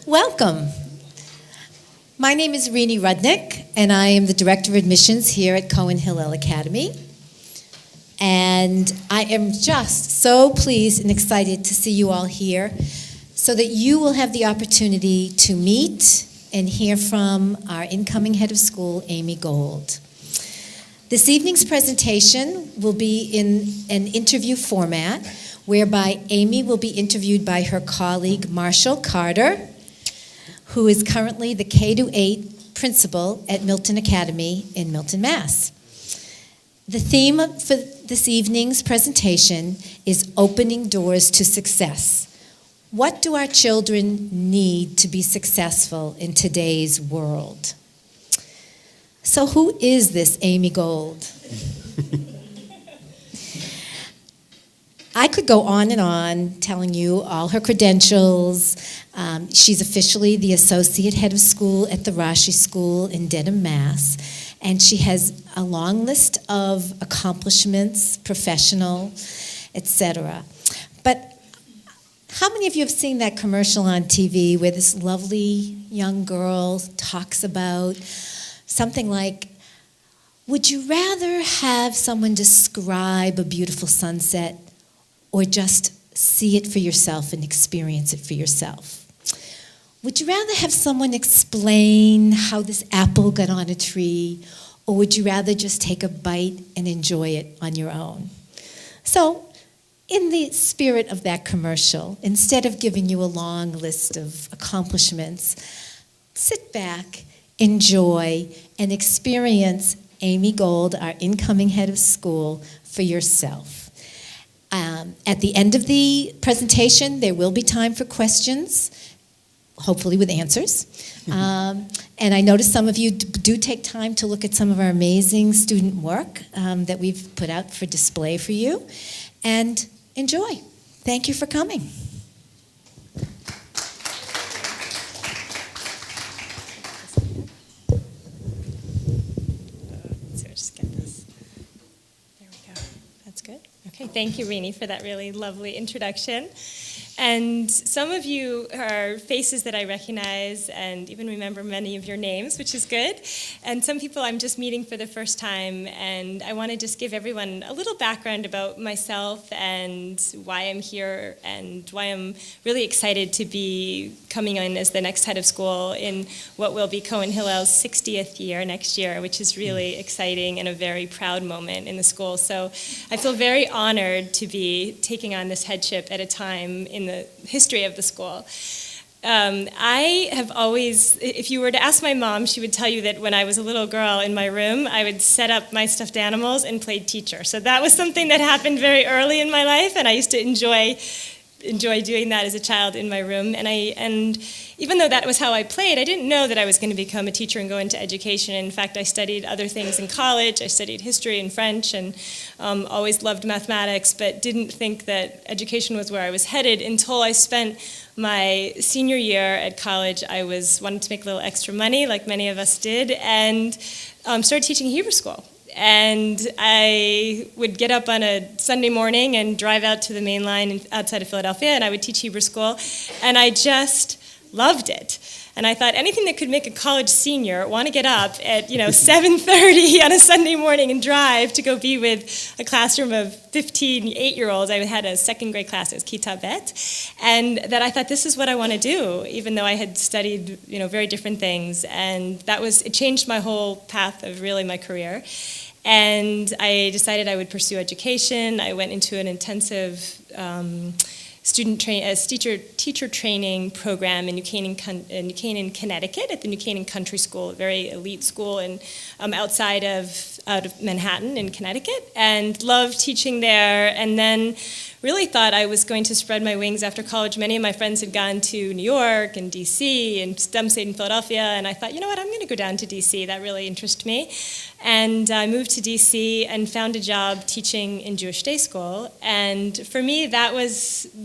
Welcome. My name is Rini Rudnick, and I am the Director of Admissions here at Cohen Hillel Academy. And I am just so pleased and excited to see you all here so that you will have the opportunity to meet and hear from our incoming head of school, Amy Gold. This evening's presentation will be in an interview format whereby Amy will be interviewed by her colleague, Marshall Carter, who is currently the K-8 principal at Milton Academy in Milton, Mass. The theme for this evening's presentation is opening doors to success. What do our children need to be successful in today's world? So who is this Amy Gold? I could go on and on telling you all her credentials. She's officially the Associate Head of School at the Rashi School in Dedham, Mass. And she has a long list of accomplishments, professional, etc. But how many of you have seen that commercial on TV where this lovely young girl talks about something like, would you rather have someone describe a beautiful sunset or just see it for yourself and experience it for yourself? Would you rather have someone explain how this apple got on a tree, or would you rather just take a bite and enjoy it on your own? So, in the spirit of that commercial, instead of giving you a long list of accomplishments, sit back, enjoy, and experience Amy Gold, our incoming head of school, for yourself. At the end of the presentation, there will be time for questions, hopefully with answers. And I noticed some of you do take time to look at some of our amazing student work that we've put out for display for you. And enjoy. Thank you for coming. Okay, thank you, Rini, for that really lovely introduction. And some of you are faces that I recognize and even remember many of your names, which is good. And some people I'm just meeting for the first time, and I want to just give everyone a little background about myself and why I'm here and why I'm really excited to be coming in as the next head of school in what will be Cohen Hillel's 60th year next year, which is really exciting and a very proud moment in the school. So I feel very honored to be taking on this headship at a time in the history of the school. I have always, if you were to ask my mom, she would tell you that when I was a little girl in my room, I would set up my stuffed animals and play teacher. So that was something that happened very early in my life, and I used to enjoy doing that as a child in my room. And even though that was how I played, I didn't know that I was going to become a teacher and go into education. In fact, I studied other things in college. I studied history and French and always loved mathematics, but didn't think that education was where I was headed until I spent my senior year at college. I wanted to make a little extra money, like many of us did, and started teaching Hebrew school. And I would get up on a Sunday morning and drive out to the main line outside of Philadelphia, and I would teach Hebrew school, and I just loved it. And I thought anything that could make a college senior want to get up at 7:30 on a Sunday morning and drive to go be with a classroom of 15 8-year-olds. I had a second grade class, it was Kita Bet, and that I thought this is what I want to do, even though I had studied very different things. And it changed my whole path of really my career. And I decided I would pursue education. I went into an intensive teacher training program in New Canaan, Connecticut, at the New Canaan Country School, a very elite school outside of Manhattan in Connecticut, and loved teaching there. And then really thought I was going to spread my wings after college. Many of my friends had gone to New York and DC and some stayed in Philadelphia, and I thought, you know what, I'm going to go down to DC. That really interests me. And I moved to DC and found a job teaching in Jewish day school. And for me, that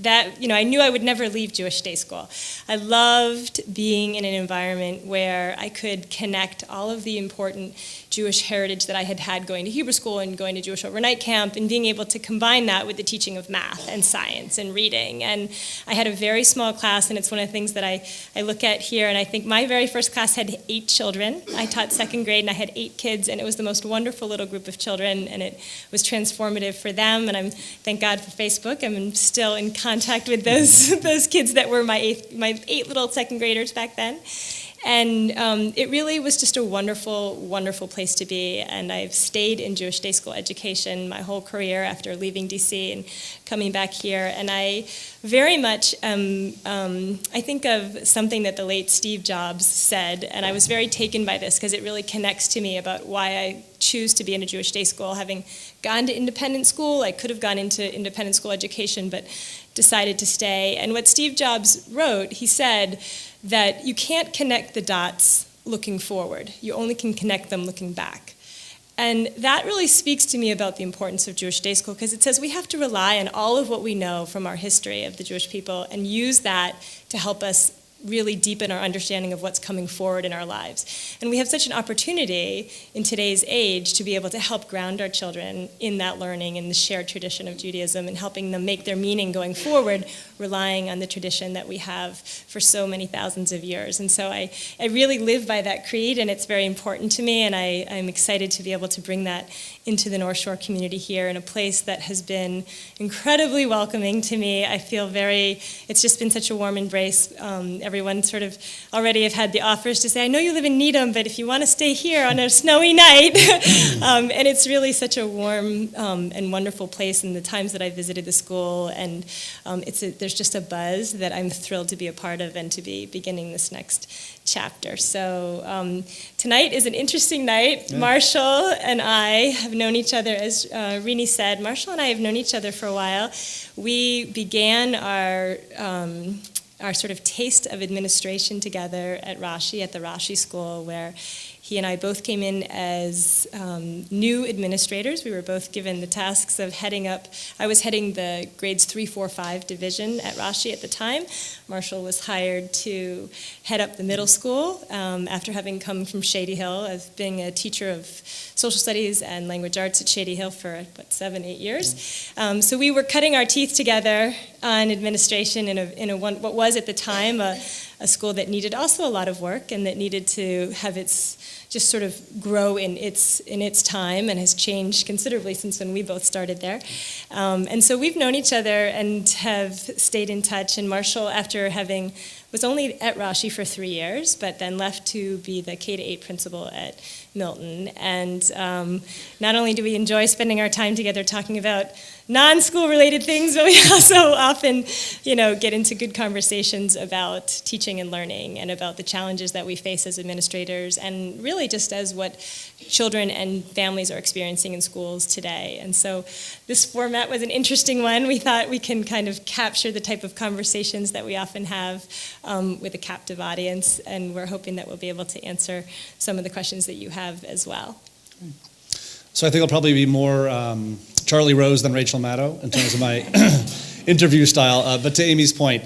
that, I knew I would never leave Jewish day school. I loved being in an environment where I could connect all of the important Jewish heritage that I had had going to Hebrew school and going to Jewish overnight camp, and being able to combine that with the teaching of math and science and reading. And I had a very small class, and it's one of the things that I look at here, and I think my very first class had 8 children. I taught second grade, and I had 8 kids, and it was the most wonderful little group of children, and it was transformative for them. And thank God for Facebook. I'm still in contact with those kids that were my 8 little second graders back then. And it really was just a wonderful, wonderful place to be. And I've stayed in Jewish day school education my whole career after leaving DC and coming back here. And I very much, I think of something that the late Steve Jobs said, and I was very taken by this because it really connects to me about why I choose to be in a Jewish day school. Having gone to independent school, I could have gone into independent school education, but decided to stay. And what Steve Jobs wrote, he said that you can't connect the dots looking forward. You only can connect them looking back. And that really speaks to me about the importance of Jewish day school, because it says we have to rely on all of what we know from our history of the Jewish people and use that to help us really deepen our understanding of what's coming forward in our lives. And we have such an opportunity in today's age to be able to help ground our children in that learning and the shared tradition of Judaism, and helping them make their meaning going forward, relying on the tradition that we have for so many thousands of years. And so I really live by that creed, and it's very important to me, and I'm excited to be able to bring that into the North Shore community here in a place that has been incredibly welcoming to me. I feel it's just been such a warm embrace. Everyone sort of already have had the offers to say, I know you live in Needham, but if you want to stay here on a snowy night. And it's really such a warm and wonderful place in the times that I visited the school. And there's just a buzz that I'm thrilled to be a part of and to be beginning this next chapter. So tonight is an interesting night. Yeah. Marshall and I have known each other, as Rini said. Marshall and I have known each other for a while. We began our sort of taste of administration together at Rashi, at the Rashi School, where he and I both came in as new administrators. We were both given the tasks of heading up. I was heading the grades 3, 4, 5 division at Rashi at the time. Marshall was hired to head up the middle school after having come from Shady Hill, as being a teacher of social studies and language arts at Shady Hill for, 7, 8 years. So we were cutting our teeth together on administration in what was at the time a school that needed also a lot of work, and that needed to have its just sort of grow in its time, and has changed considerably since when we both started there. And so we've known each other and have stayed in touch. And Marshall, after was only at Rashi for 3 years, but then left to be the K-8 principal at Milton. And not only do we enjoy spending our time together talking about non-school related things, but we also often, get into good conversations about teaching and learning, and about the challenges that we face as administrators, and really just as what children and families are experiencing in schools today. And so this format was an interesting one. We thought we can kind of capture the type of conversations that we often have with a captive audience, and we're hoping that we'll be able to answer some of the questions that you have as well. So I think I'll probably be more Charlie Rose than Rachel Maddow in terms of my interview style. But to Amy's point,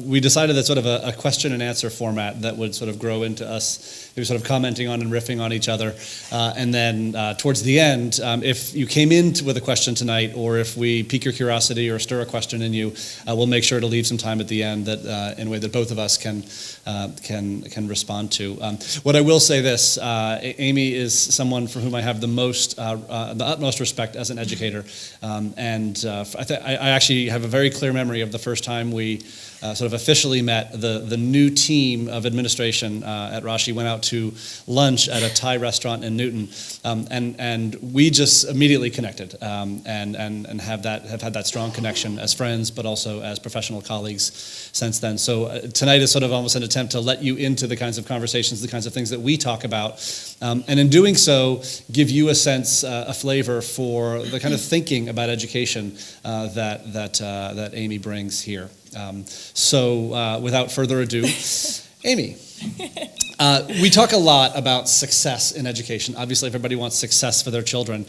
we decided that sort of a question and answer format that would sort of grow into us maybe sort of commenting on and riffing on each other. And then towards the end, if you came in with a question tonight, or if we pique your curiosity or stir a question in you, we'll make sure to leave some time at the end that in a way that both of us can respond to. What I will say this, Amy is someone for whom I have the utmost respect as an educator. I actually have a very clear memory of the first time we sort of officially met. The new team of administration at Rashi went out to lunch at a Thai restaurant in Newton, and we just immediately connected and have had that strong connection as friends, but also as professional colleagues since then. So tonight is sort of almost an attempt to let you into the kinds of conversations, the kinds of things that we talk about, and in doing so, give you a sense, a flavor for the kind of thinking about education that Amy brings here. So without further ado, Amy, we talk a lot about success in education. Obviously, everybody wants success for their children.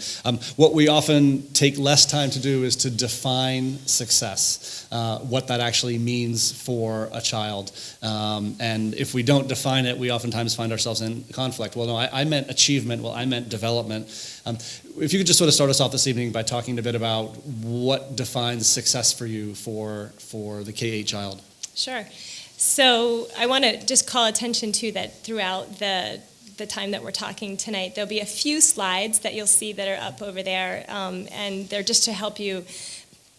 What we often take less time to do is to define success, what that actually means for a child. And if we don't define it, we oftentimes find ourselves in conflict. Well, no, I meant achievement. Well, I meant development. If you could just sort of start us off this evening by talking a bit about what defines success for you for the K-8 child. Sure. So I want to just call attention to that throughout the time that we're talking tonight. There'll be a few slides that you'll see that are up over there, and they're just to help you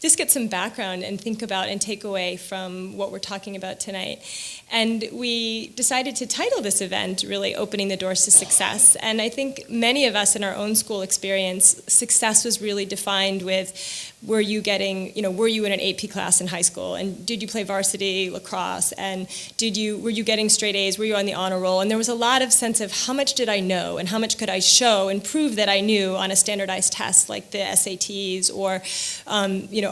just get some background and think about and take away from what we're talking about tonight. And we decided to title this event really Opening the Doors to Success. And I think many of us in our own school experience, success was really defined with, were you in an AP class in high school? And did you play varsity lacrosse? And were you getting straight A's? Were you on the honor roll? And there was a lot of sense of how much did I know and how much could I show and prove that I knew on a standardized test like the SATs, or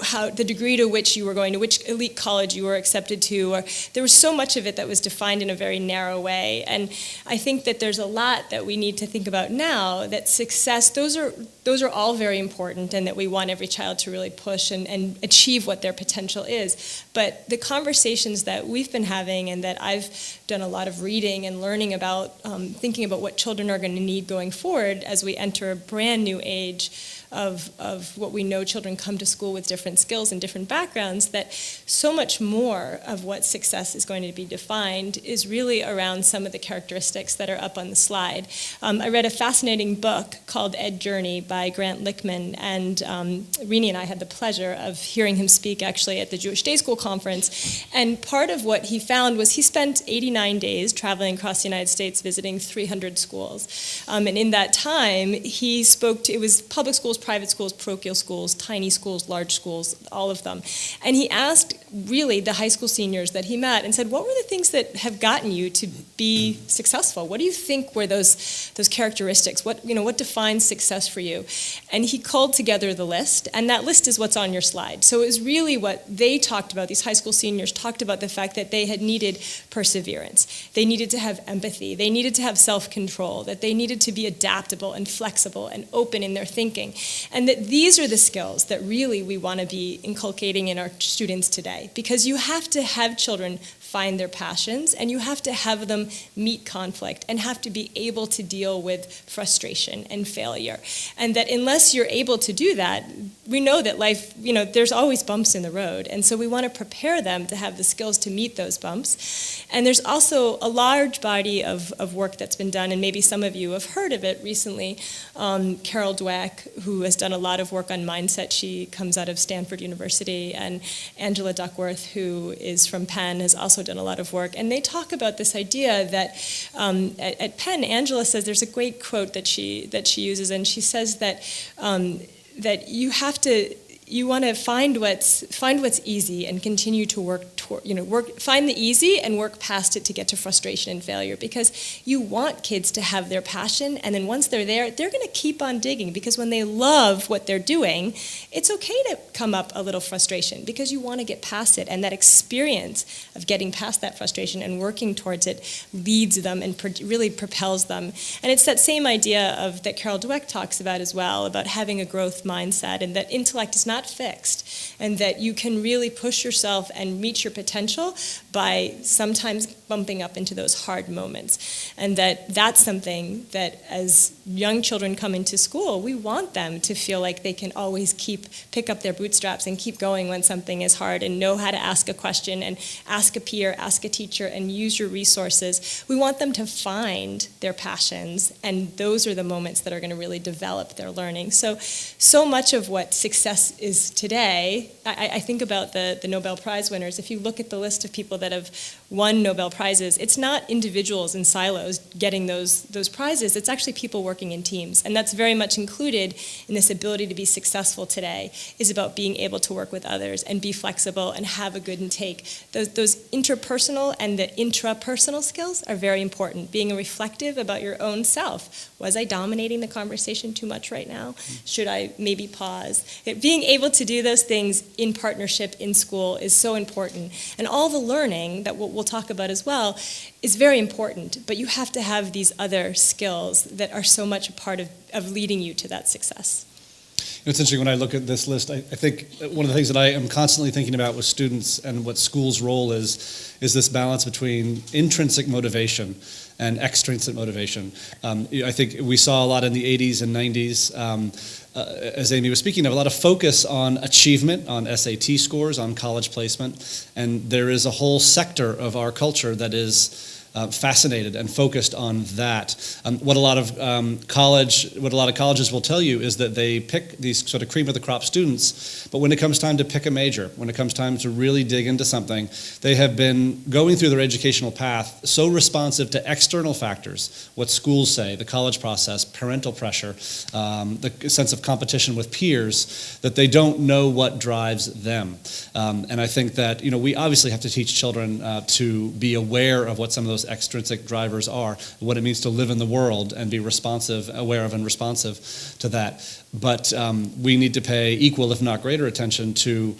how the degree to which you were going to, which elite college you were accepted to. Or there was so much of it that was defined in a very narrow way. And I think that there's a lot that we need to think about now, that success, those are all very important, and that we want every child to really push and achieve what their potential is. But the conversations that we've been having, and that I've done a lot of reading and learning about, thinking about what children are going to need going forward as we enter a brand new age of what we know children come to school with different skills and different backgrounds, that so much more of what success is going to be defined is really around some of the characteristics that are up on the slide. I read a fascinating book called Ed Journey by Grant Lichtman, and Rini and I had the pleasure of hearing him speak actually at the Jewish Day School Conference. And part of what he found was he spent 89 days traveling across the United States visiting 300 schools. And in that time, he spoke to, it was public schools, private schools, parochial schools, tiny schools, large schools, all of them. And he asked really the high school seniors that he met and said, what were the things that have gotten you to be successful? What do you think were those characteristics? What defines success for you? And he called together the list, and that list is what's on your slide. So it was really what they talked about, these high school seniors talked about the fact that they had needed perseverance. They needed to have empathy. They needed to have self-control, that they needed to be adaptable and flexible and open in their thinking. And that these are the skills that really we want to be inculcating in our students today. Because you have to have children find their passions, and you have to have them meet conflict and have to be able to deal with frustration and failure. And that unless you're able to do that, we know that life, there's always bumps in the road. And so we want to prepare them to have the skills to meet those bumps. And there's also a large body of work that's been done, and maybe some of you have heard of it recently. Carol Dweck, who has done a lot of work on mindset, she comes out of Stanford University, and Angela Duckworth, who is from Penn, has also done a lot of work. And they talk about this idea that at Penn, Angela says, there's a great quote that she uses, and she says that that you want to find what's easy and continue to work find the easy and work past it to get to frustration and failure, because you want kids to have their passion, and then once they're there, they're going to keep on digging, because when they love what they're doing, it's okay to come up a little frustration because you want to get past it, and that experience of getting past that frustration and working towards it leads them and really propels them. And it's that same idea that Carol Dweck talks about as well, about having a growth mindset, and that intellect is not fixed, and that you can really push yourself and meet your potential by sometimes bumping up into those hard moments. And that's something that as young children come into school, we want them to feel like they can always pick up their bootstraps and keep going when something is hard, and know how to ask a question and ask a peer, ask a teacher, and use your resources. We want them to find their passions, and those are the moments that are going to really develop their learning. So much of what success is today, I think about the Nobel Prize winners. If you look at the list of people that have won Nobel Prizes, it's not individuals in silos getting those prizes. It's actually people working in teams. And that's very much included in this ability to be successful today, is about being able to work with others and be flexible and have a good intake. Those interpersonal and the intrapersonal skills are very important. Being reflective about your own self. Was I dominating the conversation too much right now? Should I maybe pause? Being able to do those things in partnership in school is so important. And all the learning that we'll talk about as well is very important, but you have to have these other skills that are so much a part of leading you to that success. It's interesting when I look at this list, I think one of the things that I am constantly thinking about with students and what school's role is this balance between intrinsic motivation and extrinsic motivation. I think we saw a lot in the 80s and 90s, as Amy was speaking of, a lot of focus on achievement, on SAT scores, on college placement, and there is a whole sector of our culture that is fascinated and focused on that. What a lot of colleges will tell you is that they pick these sort of cream of the crop students, but when it comes time to pick a major, when it comes time to really dig into something, they have been going through their educational path so responsive to external factors, what schools say, the college process, parental pressure, the sense of competition with peers, that they don't know what drives them. And I think that we obviously have to teach children to be aware of what some of those extrinsic drivers are, what it means to live in the world and be aware of and responsive to that. But we need to pay equal, if not greater, attention to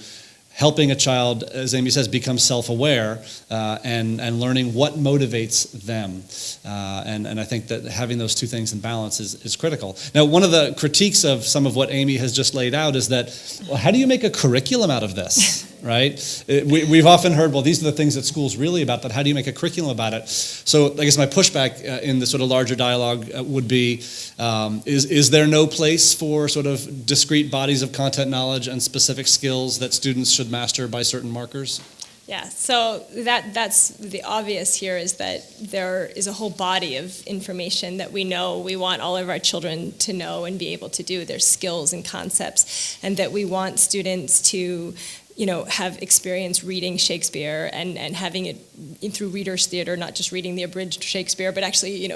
helping a child, as Amy says, become self-aware and learning what motivates them. And I think that having those two things in balance is critical. Now, one of the critiques of some of what Amy has just laid out is that, well, how do you make a curriculum out of this? Right? We've often heard, well, these are the things that school's really about, but how do you make a curriculum about it? So I guess my pushback in the sort of larger dialogue would be, is there no place for sort of discrete bodies of content knowledge and specific skills that students should master by certain markers? Yeah, so that's the obvious here, is that there is a whole body of information that we know we want all of our children to know and be able to do. There's skills and concepts, and that we want students to have experience reading Shakespeare and having it through readers' theater, not just reading the abridged Shakespeare, but actually,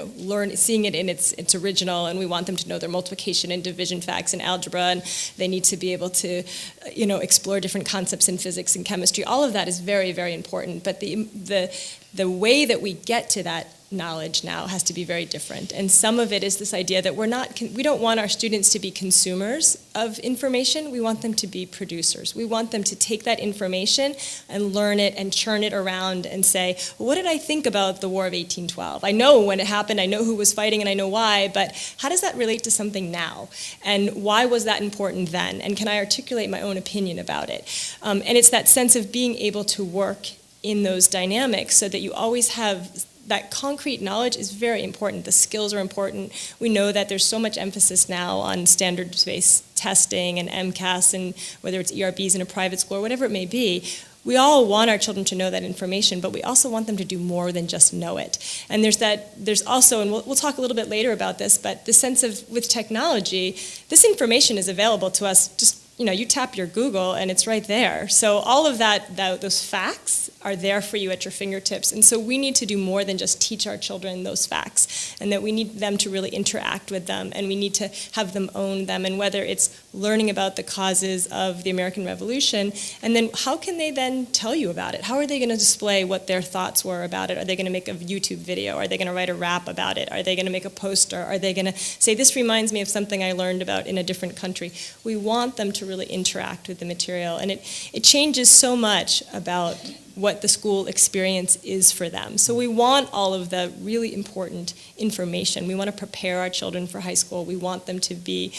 seeing it in its original. And we want them to know their multiplication and division facts and algebra, and they need to be able to, explore different concepts in physics and chemistry. All of that is very, very important. But the way that we get to that knowledge now has to be very different. And some of it is this idea that we don't want our students to be consumers of information. We want them to be producers. We want them to take that information and learn it and churn it around and say, well, what did I think about the War of 1812? I know when it happened, I know who was fighting, and I know why, but how does that relate to something now? And why was that important then? And can I articulate my own opinion about it? And it's that sense of being able to work in those dynamics so that you always have that concrete knowledge is very important. The skills are important. We know that there's so much emphasis now on standards-based testing and MCAS, and whether it's ERBs in a private school or whatever it may be. We all want our children to know that information, but we also want them to do more than just know it. And there's also, and we'll talk a little bit later about this, but the sense of, with technology, this information is available to us. Just, you tap your Google and it's right there. So all of those facts are there for you at your fingertips. And so we need to do more than just teach our children those facts, and that we need them to really interact with them, and we need to have them own them. And whether it's learning about the causes of the American Revolution, and then how can they then tell you about it? How are they going to display what their thoughts were about it? Are they going to make a YouTube video? Are they going to write a rap about it? Are they going to make a poster? Are they going to say, this reminds me of something I learned about in a different country? We want them to really interact with the material, and it changes so much about what the school experience is for them. So we want all of the really important information. We want to prepare our children for high school. We want them to be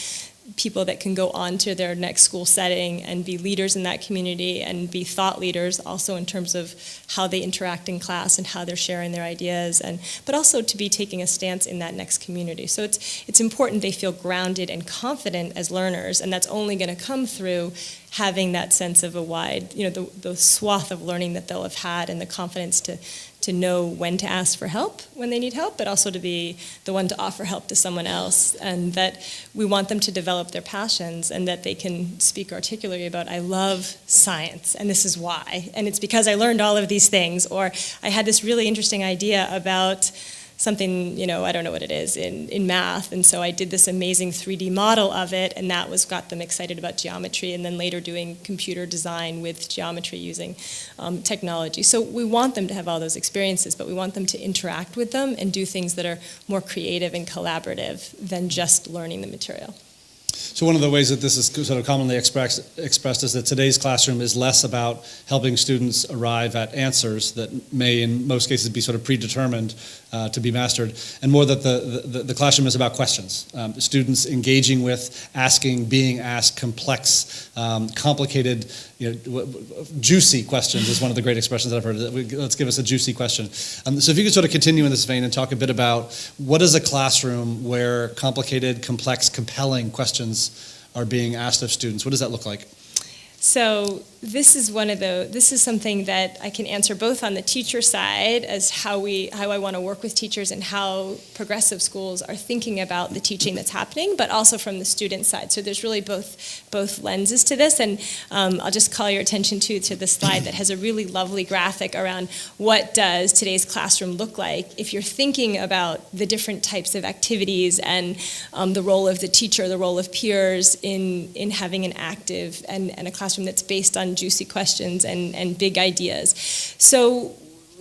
people that can go on to their next school setting and be leaders in that community and be thought leaders also in terms of how they interact in class and how they're sharing their ideas, but also to be taking a stance in that next community. So it's important they feel grounded and confident as learners, and that's only going to come through having that sense of a wide, the swath of learning that they'll have had, and the confidence to know when to ask for help when they need help, but also to be the one to offer help to someone else, and that we want them to develop their passions, and that they can speak articulately about, I love science, and this is why, and it's because I learned all of these things, or I had this really interesting idea about something, I don't know what it is, in math, and so I did this amazing 3D model of it, and that got them excited about geometry, and then later doing computer design with geometry using technology. So we want them to have all those experiences, but we want them to interact with them and do things that are more creative and collaborative than just learning the material. So one of the ways that this is sort of commonly expressed is that today's classroom is less about helping students arrive at answers that may, in most cases, be sort of predetermined to be mastered, and more that the classroom is about questions. Students engaging with, asking, being asked complex, complicated, juicy questions is one of the great expressions that I've heard. Let's give us a juicy question. So if you could sort of continue in this vein and talk a bit about what is a classroom where complicated, complex, compelling questions are being asked of students. What does that look like? So this is something that I can answer both on the teacher side as how I want to work with teachers and how progressive schools are thinking about the teaching that's happening, but also from the student side. So there's really both lenses to this, and I'll just call your attention to the slide that has a really lovely graphic around what does today's classroom look like if you're thinking about the different types of activities and the role of the teacher, the role of peers in having an active and a classroom that's based on juicy questions and big ideas.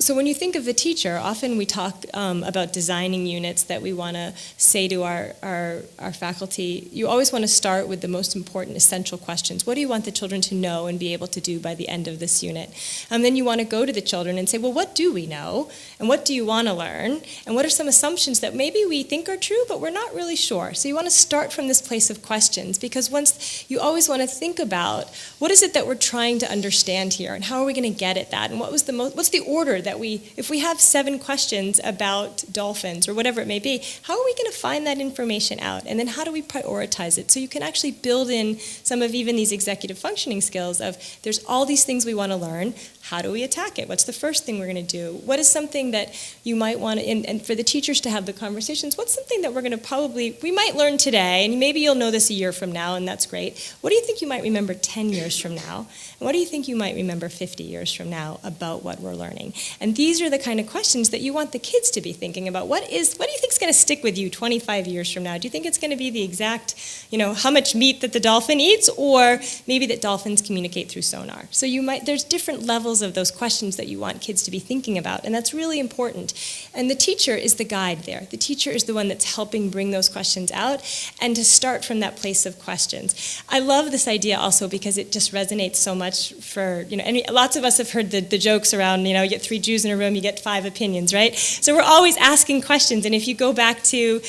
So when you think of the teacher, often we talk about designing units that we want to say to our faculty. You always want to start with the most important essential questions. What do you want the children to know and be able to do by the end of this unit? And then you want to go to the children and say, well, what do we know? And what do you want to learn? And what are some assumptions that maybe we think are true, but we're not really sure? So you want to start from this place of questions, because once you always want to think about what is it that we're trying to understand here, and how are we going to get at that? And what's the order that if we have 7 questions about dolphins or whatever it may be, how are we going to find that information out? And then how do we prioritize it? So you can actually build in some of even these executive functioning skills of there's all these things we want to learn. How do we attack it? What's the first thing we're going to do? What is something that you might want to, and for the teachers to have the conversations, what's something that we're going to we might learn today, and maybe you'll know this a year from now, and that's great. What do you think you might remember 10 years from now? And what do you think you might remember 50 years from now about what we're learning? And these are the kind of questions that you want the kids to be thinking about. What do you think is going to stick with you 25 years from now? Do you think it's going to be the exact, how much meat that the dolphin eats, or maybe that dolphins communicate through sonar? So there's different levels of those questions that you want kids to be thinking about, and that's really important. And the teacher is the guide there. The teacher is the one that's helping bring those questions out, and to start from that place of questions. I love this idea also because it just resonates so much for, and lots of us have heard the jokes around, you get 3 Jews in a room, you get 5 opinions, right? So we're always asking questions, and if you go back to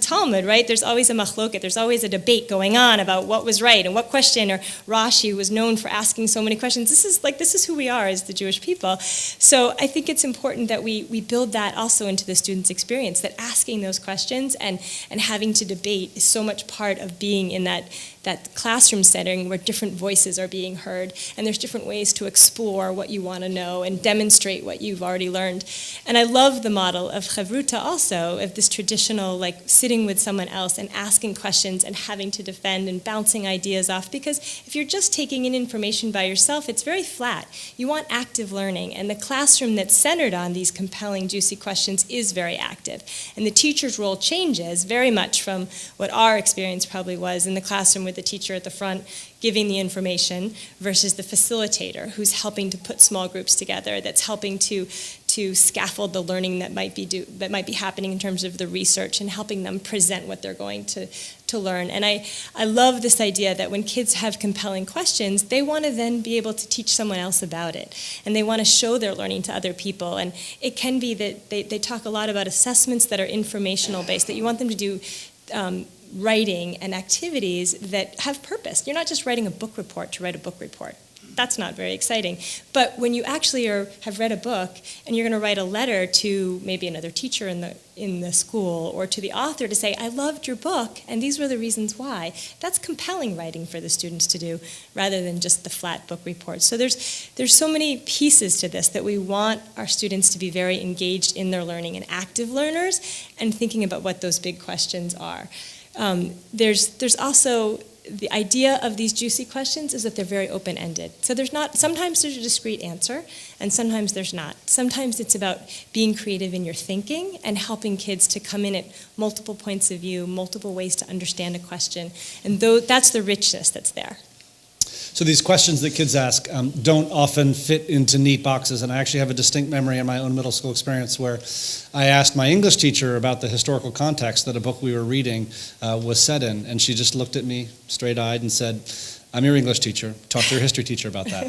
Talmud, right, there's always a machloket, there's always a debate going on about what was right and what question, or Rashi was known for asking so many questions. This is who we are as the Jewish people. So I think it's important that we build that also into the students' experience, that asking those questions and having to debate is so much part of being in that classroom setting where different voices are being heard, and there's different ways to explore what you want to know and demonstrate what you've already learned. And I love the model of chavruta also, of this traditional sitting with someone else and asking questions and having to defend and bouncing ideas off, because if you're just taking in information by yourself, it's very flat. You want active learning, and the classroom that's centered on these compelling, juicy questions is very active. And the teacher's role changes very much from what our experience probably was in the classroom with the teacher at the front giving the information versus the facilitator who's helping to put small groups together, that's helping to scaffold the learning that might be happening in terms of the research, and helping them present what they're going to learn. And I love this idea that when kids have compelling questions, they want to then be able to teach someone else about it, and they want to show their learning to other people. And it can be that they talk a lot about assessments that are informational based, that you want them to do writing and activities that have purpose. You're not just writing a book report to write a book report. That's not very exciting. But when you actually have read a book and you're going to write a letter to maybe another teacher in the school, or to the author to say, I loved your book and these were the reasons why, that's compelling writing for the students to do, rather than just the flat book report. So there's so many pieces to this that we want our students to be very engaged in their learning and active learners, and thinking about what those big questions are. There's also the idea of these juicy questions is that they're very open-ended. So sometimes there's a discrete answer, and sometimes there's not. Sometimes it's about being creative in your thinking and helping kids to come in at multiple points of view, multiple ways to understand a question, and that's the richness that's there. So these questions that kids ask don't often fit into neat boxes, and I actually have a distinct memory in my own middle school experience where I asked my English teacher about the historical context that a book we were reading was set in, and she just looked at me straight-eyed and said, "I'm your English teacher. Talk to your history teacher about that."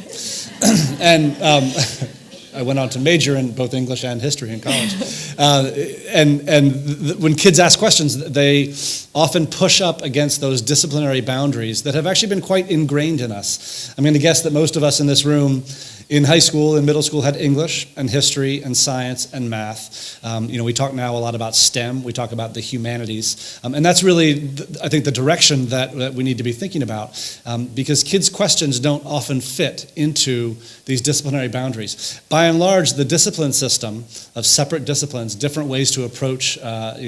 And I went on to major in both English and history in college. When kids ask questions, they often push up against those disciplinary boundaries that have actually been quite ingrained in us. I'm going to guess that most of us in this room in high school and middle school had English and history and science and math. We talk now a lot about STEM. We talk about the humanities. And that's really, I think, the direction that we need to be thinking about, because kids' questions don't often fit into these disciplinary boundaries. By and large, the discipline system of separate disciplines, different ways to approach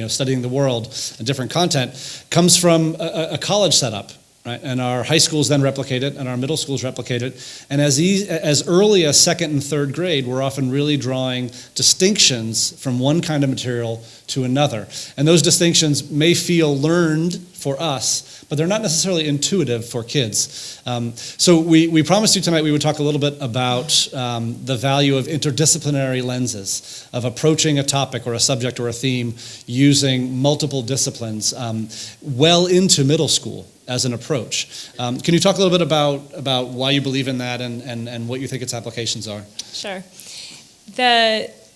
studying the world and different content, comes from a college setup. Right? And our high schools then replicate it, and our middle schools replicate it. And as early as second and third grade, we're often really drawing distinctions from one kind of material to another. And those distinctions may feel learned for us, but they're not necessarily intuitive for kids. So we promised you tonight we would talk a little bit about the value of interdisciplinary lenses, of approaching a topic or a subject or a theme using multiple disciplines well into middle school as an approach. Can you talk a little bit about why you believe in that and what you think its applications are? Sure.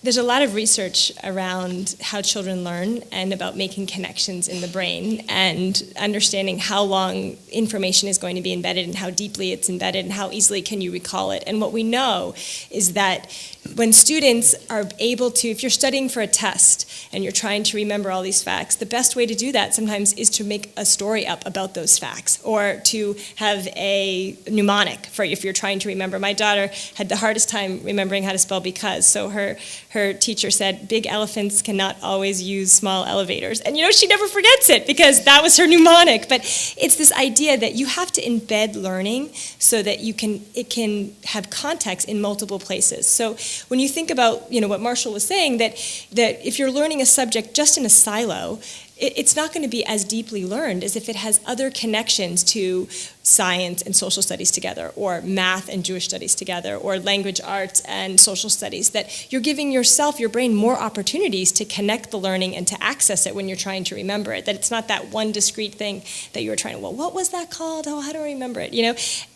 There's a lot of research around how children learn and about making connections in the brain and understanding how long information is going to be embedded and how deeply it's embedded and how easily can you recall it. And what we know is that when students are able to, if you're studying for a test and you're trying to remember all these facts, the best way to do that sometimes is to make a story up about those facts or to have a mnemonic for if you're trying to remember. My daughter had the hardest time remembering how to spell because, so her teacher said, big elephants cannot always use small elevators. And she never forgets it because that was her mnemonic. But it's this idea that you have to embed learning so that it can have context in multiple places. So when you think about what Marshall was saying, that if you're learning a subject just in a silo, it's not going to be as deeply learned as if it has other connections to science and social studies together, or math and Jewish studies together, or language arts and social studies, that you're giving your brain more opportunities to connect the learning and to access it when you're trying to remember it, that it's not that one discrete thing that you're trying to, what was that called? Oh, how do I remember it?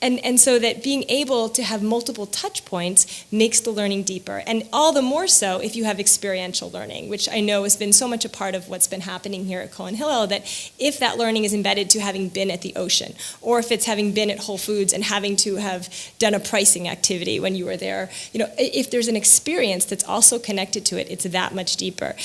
And so that being able to have multiple touch points makes the learning deeper, and all the more so if you have experiential learning, which I know has been so much a part of what's been happening here at Cohen Hillel, that if that learning is embedded to having been at the ocean, or if it's having been at Whole Foods and having to have done a pricing activity when you were there, if there's an experience that's also connected to it, it's that much deeper.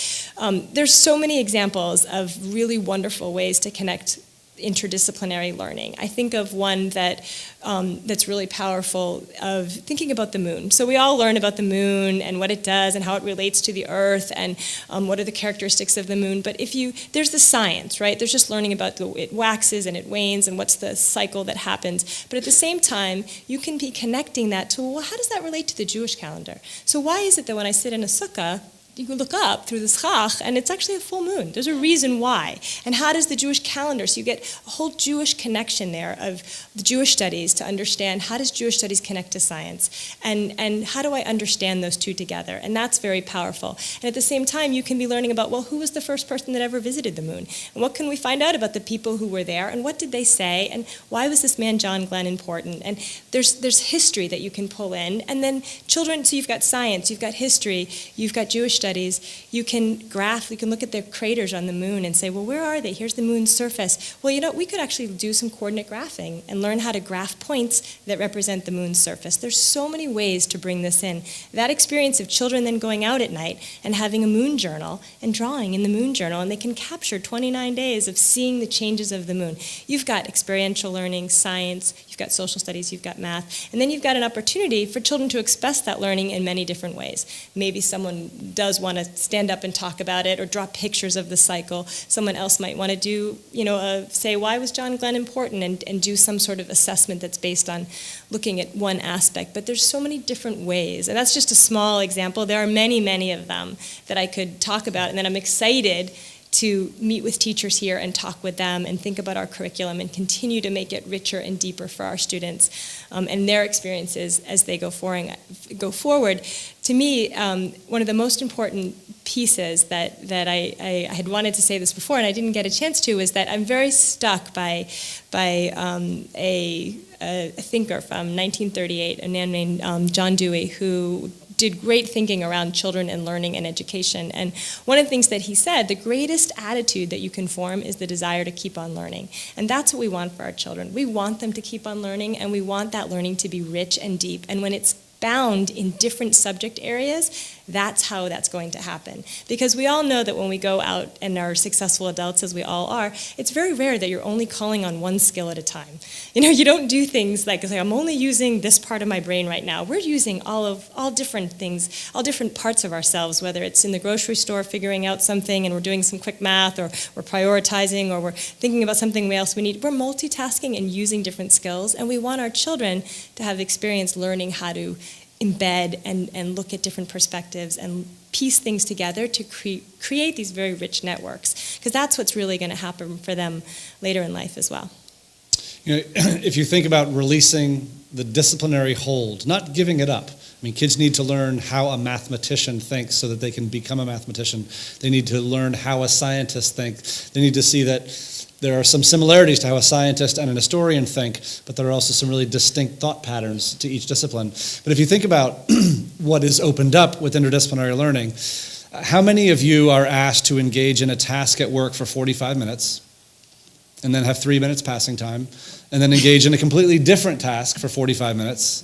There's so many examples of really wonderful ways to connect interdisciplinary learning. I think of one that's really powerful, of thinking about the moon. So we all learn about the moon and what it does and how it relates to the earth and what are the characteristics of the moon. But there's the science, right? There's just learning about it waxes and it wanes and what's the cycle that happens. But at the same time, you can be connecting that to, well, how does that relate to the Jewish calendar? So why is it that when I sit in a sukkah, you can look up through the schach, and it's actually a full moon. There's a reason why. And how does the Jewish calendar, so you get a whole Jewish connection there of the Jewish studies to understand how does Jewish studies connect to science, and how do I understand those two together? And that's very powerful. And at the same time, you can be learning about, well, who was the first person that ever visited the moon? And what can we find out about the people who were there, and what did they say, and why was this man John Glenn important? And there's history that you can pull in, and then children, so you've got science, you've got history, you've got Jewish studies, you can look at the craters on the moon and say, well, where are they? Here's the moon's surface. Well, we could actually do some coordinate graphing and learn how to graph points that represent the moon's surface. There's so many ways to bring this in. That experience of children then going out at night and having a moon journal and drawing in the moon journal, and they can capture 29 days of seeing the changes of the moon. You've got experiential learning, science, you've got social studies, you've got math, and then you've got an opportunity for children to express that learning in many different ways. Maybe someone does want to stand up and talk about it or draw pictures of the cycle. Someone else might want to do, say, why was John Glenn important, and do some sort of assessment that's based on looking at one aspect. But there's so many different ways, and that's just a small example. There are many, many of them that I could talk about, and then I'm excited to meet with teachers here and talk with them and think about our curriculum and continue to make it richer and deeper for our students and their experiences as they go forward. To me, one of the most important pieces that I had wanted to say this before and I didn't get a chance to is that I'm very struck by a thinker from 1938, a man named John Dewey, who did great thinking around children and learning and education. And one of the things that he said, the greatest attitude that you can form is the desire to keep on learning. And that's what we want for our children. We want them to keep on learning, and we want that learning to be rich and deep. And when it's bound in different subject areas, that's how that's going to happen. Because we all know that when we go out and are successful adults, as we all are, it's very rare that you're only calling on one skill at a time. You don't do things like I'm only using this part of my brain right now. We're using all different things, all different parts of ourselves, whether it's in the grocery store figuring out something and we're doing some quick math, or we're prioritizing, or we're thinking about something else we need. We're multitasking and using different skills, and we want our children to have experience learning how to embed and look at different perspectives and piece things together to create these very rich networks, because that's what's really going to happen for them later in life as well. If you think about releasing the disciplinary hold, not giving it up. I mean, kids need to learn how a mathematician thinks so that they can become a mathematician. They need to learn how a scientist thinks. They need to see that there are some similarities to how a scientist and an historian think, but there are also some really distinct thought patterns to each discipline. But if you think about what is opened up with interdisciplinary learning, how many of you are asked to engage in a task at work for 45 minutes and then have 3 minutes passing time, and then engage in a completely different task for 45 minutes,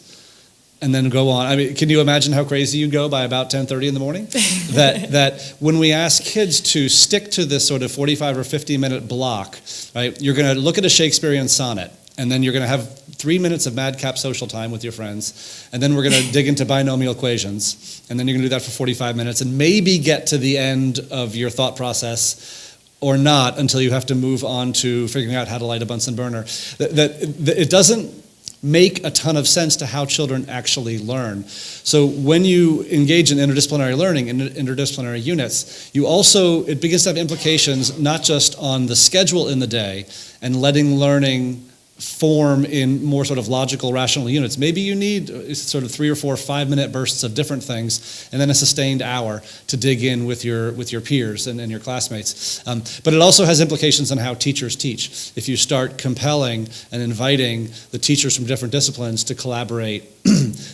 and then go on? I mean, can you imagine how crazy you'd go by about 10:30 in the morning? that when we ask kids to stick to this sort of 45 or 50-minute block, right? You're going to look at a Shakespearean sonnet, and then you're going to have 3 minutes of madcap social time with your friends, and then we're going to dig into binomial equations, and then you're going to do that for 45 minutes, and maybe get to the end of your thought process or not until you have to move on to figuring out how to light a Bunsen burner. It doesn't make a ton of sense to how children actually learn. So when you engage in interdisciplinary learning, in interdisciplinary units, it begins to have implications not just on the schedule in the day and letting learning form in more sort of logical, rational units. Maybe you need sort of 3 or 4 5-minute bursts of different things, and then a sustained hour to dig in with your peers and your classmates. But it also has implications on how teachers teach. If you start compelling and inviting the teachers from different disciplines to collaborate,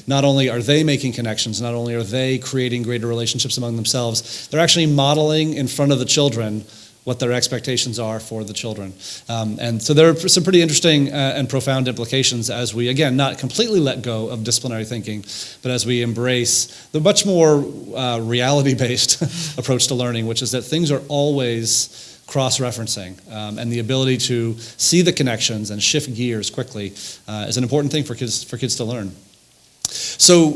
not only are they making connections, not only are they creating greater relationships among themselves, they're actually modeling in front of the children what their expectations are for the children. And so there are some pretty interesting and profound implications as we, again, not completely let go of disciplinary thinking, but as we embrace the much more reality-based approach to learning, which is that things are always cross-referencing, and the ability to see the connections and shift gears quickly is an important thing for kids to learn. So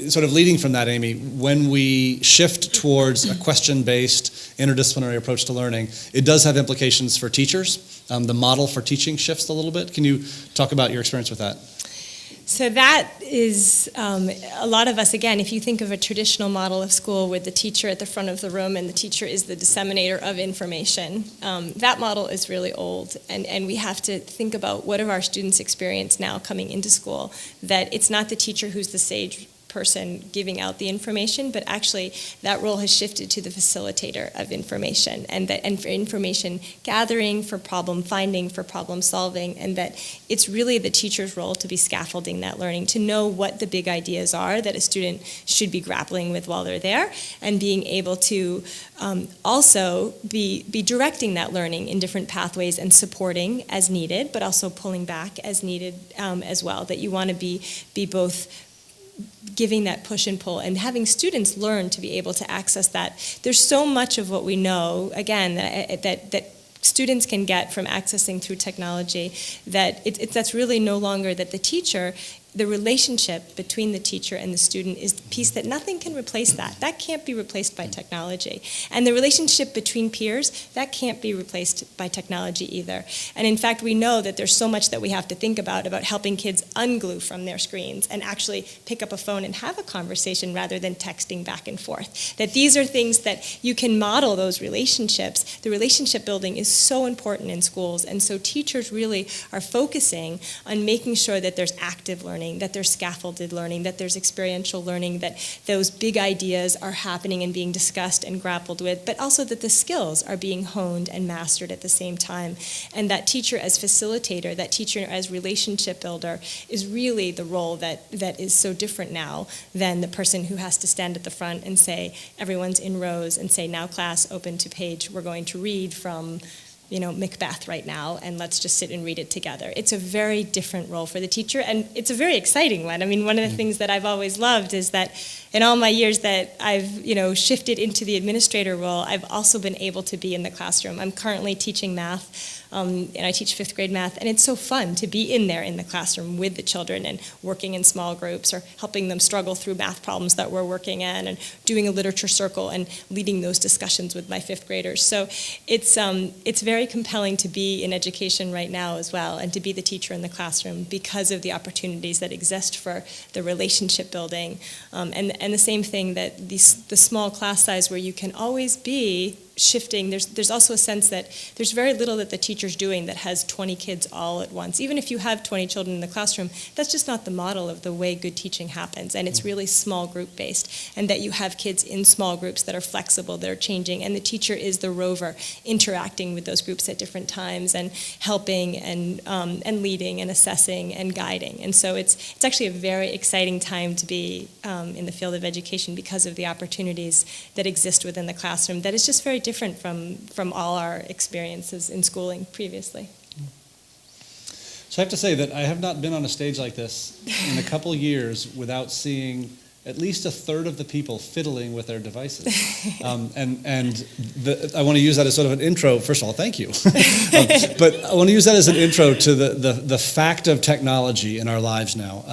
sort of leading from that, Amy, when we shift towards a question-based interdisciplinary approach to learning, it does have implications for teachers. The model for teaching shifts a little bit. Can you talk about your experience with that? So that is a lot of us, again, if you think of a traditional model of school with the teacher at the front of the room and the teacher is the disseminator of information, that model is really old. And we have to think about what have our students experienced now coming into school, that it's not the teacher who's the sage person giving out the information, but actually that role has shifted to the facilitator of information, and for information gathering, for problem finding, for problem solving, and that it's really the teacher's role to be scaffolding that learning, to know what the big ideas are that a student should be grappling with while they're there, and being able to also be directing that learning in different pathways and supporting as needed, but also pulling back as needed as well, that you want to be both giving that push and pull and having students learn to be able to access that. There's so much of what we know, again, that students can get from accessing through technology, that that's really no longer that the teacher the relationship between the teacher and the student is the piece that nothing can replace that. That can't be replaced by technology. And the relationship between peers, that can't be replaced by technology either. And in fact, we know that there's so much that we have to think about helping kids unglue from their screens and actually pick up a phone and have a conversation rather than texting back and forth. That these are things that you can model those relationships. The relationship building is so important in schools, and so teachers really are focusing on making sure that there's active learning, that there's scaffolded learning, that there's experiential learning, that those big ideas are happening and being discussed and grappled with, but also that the skills are being honed and mastered at the same time. And that teacher as facilitator, that teacher as relationship builder is really the role that is so different now than the person who has to stand at the front and say, everyone's in rows, and say, now class, open to page, we're going to read from Macbeth right now, and let's just sit and read it together. It's a very different role for the teacher, and it's a very exciting one. I mean, one of the things that I've always loved is that in all my years that I've, shifted into the administrator role, I've also been able to be in the classroom. I'm currently teaching math, and I teach 5th grade math, and it's so fun to be in there in the classroom with the children and working in small groups or helping them struggle through math problems that we're working in and doing a literature circle and leading those discussions with my 5th graders. So it's very compelling to be in education right now as well, and to be the teacher in the classroom because of the opportunities that exist for the relationship building, and the same thing that the small class size where you can always be shifting. There's also a sense that there's very little that the teacher's doing that has 20 kids all at once. Even if you have 20 children in the classroom, that's just not the model of the way good teaching happens, and it's really small group based, and that you have kids in small groups that are flexible, that are changing, and the teacher is the rover interacting with those groups at different times and helping and leading and assessing and guiding. And so it's actually a very exciting time to be in the field of education because of the opportunities that exist within the classroom that is just very different from all our experiences in schooling previously. So I have to say that I have not been on a stage like this in a couple years without seeing at least a third of the people fiddling with their devices. I want to use that as sort of an intro. First of all, thank you. But I want to use that as an intro to the fact of technology in our lives now.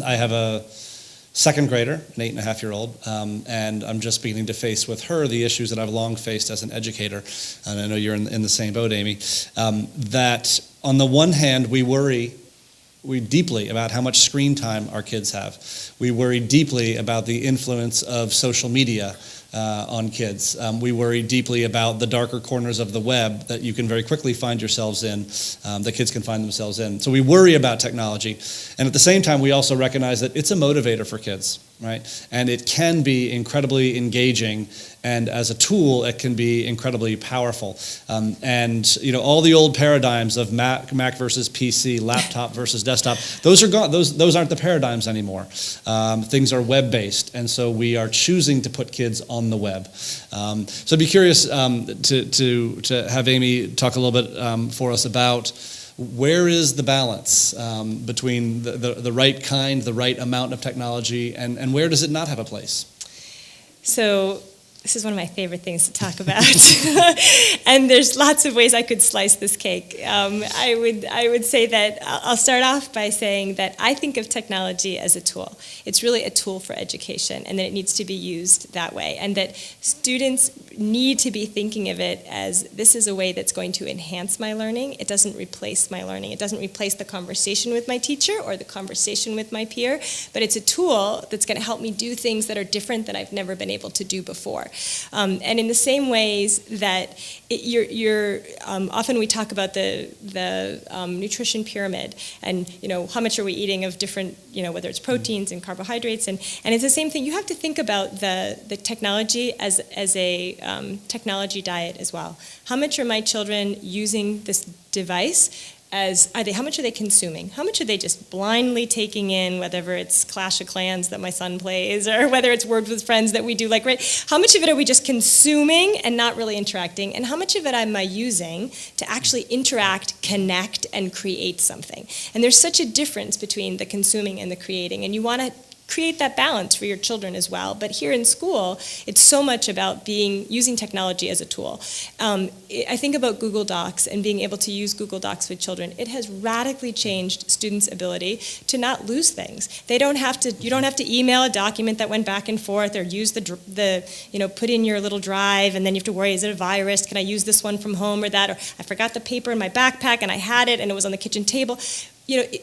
I have a 2nd grader, an 8.5-year-old, and I'm just beginning to face with her the issues that I've long faced as an educator, and I know you're in the same boat, Amy, that on the one hand we worry deeply about how much screen time our kids have. We worry deeply about the influence of social media on kids. We worry deeply about the darker corners of the web that you can very quickly find yourselves in, that kids can find themselves in. So we worry about technology. And at the same time, we also recognize that it's a motivator for kids, right? And it can be incredibly engaging, and as a tool, it can be incredibly powerful. And all the old paradigms of Mac versus PC, laptop versus desktop, those are gone. Those aren't the paradigms anymore. Things are web-based, and so we are choosing to put kids on the web. So I'd be curious to have Amy talk a little bit for us about where is the balance between the right kind, the right amount of technology, and where does it not have a place? So this is one of my favorite things to talk about. And there's lots of ways I could slice this cake. I would say that I'll start off by saying that I think of technology as a tool. It's really a tool for education, and that it needs to be used that way, and that students need to be thinking of it as this is a way that's going to enhance my learning. It doesn't replace my learning. It doesn't replace the conversation with my teacher or the conversation with my peer, but it's a tool that's going to help me do things that are different that I've never been able to do before. And in the same ways that often we talk about the nutrition pyramid, and how much are we eating of different, whether it's proteins and carbohydrates, and it's the same thing. You have to think about the technology as a technology diet as well. How much are my children using this device? How much are they consuming? How much are they just blindly taking in, whether it's Clash of Clans that my son plays, or whether it's Words with Friends that we do, right? How much of it are we just consuming and not really interacting? And how much of it am I using to actually interact, connect, and create something? And there's such a difference between the consuming and the creating. And you want to create that balance for your children as well. But here in school, it's so much about using technology as a tool. I think about Google Docs and being able to use Google Docs with children. It has radically changed students' ability to not lose things. You don't have to email a document that went back and forth, or use put in your little drive, and then you have to worry, is it a virus? Can I use this one from home or that? Or I forgot the paper in my backpack and I had it and it was on the kitchen table.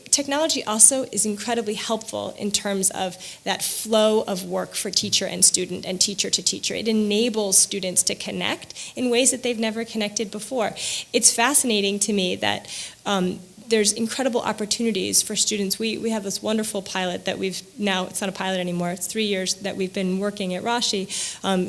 Technology also is incredibly helpful in terms of that flow of work for teacher and student and teacher to teacher. It enables students to connect in ways that they've never connected before. It's fascinating to me that there's incredible opportunities for students. We have this wonderful pilot that it's not a pilot anymore, it's 3 years that we've been working at Rashi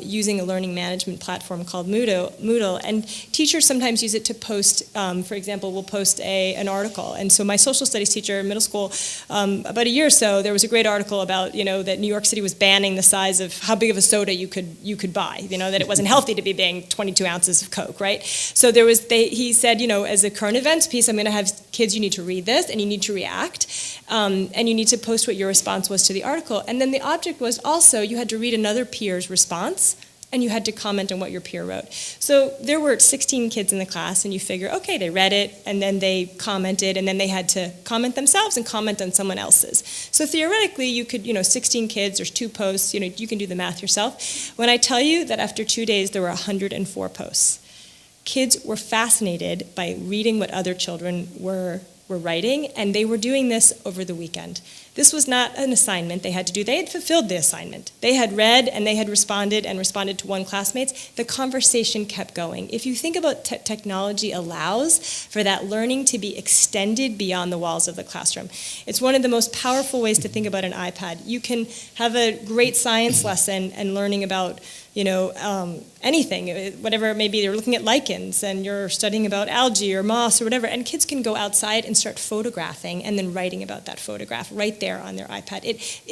using a learning management platform called Moodle. And teachers sometimes use it to post, for example, we'll post an article. And so my social studies teacher in middle school, about a year or so, there was a great article about, that New York City was banning the size of how big of a soda you could buy, that it wasn't healthy to be buying 22 ounces of Coke, right? So he said, as a current events piece, I'm going to have kids, you need to read this and you need to react, and you need to post what your response was to the article. And then the object was also you had to read another peer's response and you had to comment on what your peer wrote. So there were 16 kids in the class, and you figure, okay, they read it and then they commented, and then they had to comment themselves and comment on someone else's. So theoretically you could, 16 kids, there's 2 posts, you can do the math yourself. When I tell you that after 2 days there were 104 posts, kids were fascinated by reading what other children were writing, and they were doing this over the weekend. This was not an assignment they had to do. They had fulfilled the assignment. They had read and they had responded to one classmates. The conversation kept going. If you think about technology allows for that learning to be extended beyond the walls of the classroom. It's one of the most powerful ways to think about an iPad. You can have a great science lesson and learning about anything, whatever it may be. You're looking at lichens and you're studying about algae or moss or whatever, and kids can go outside and start photographing and then writing about that photograph right there on their iPad.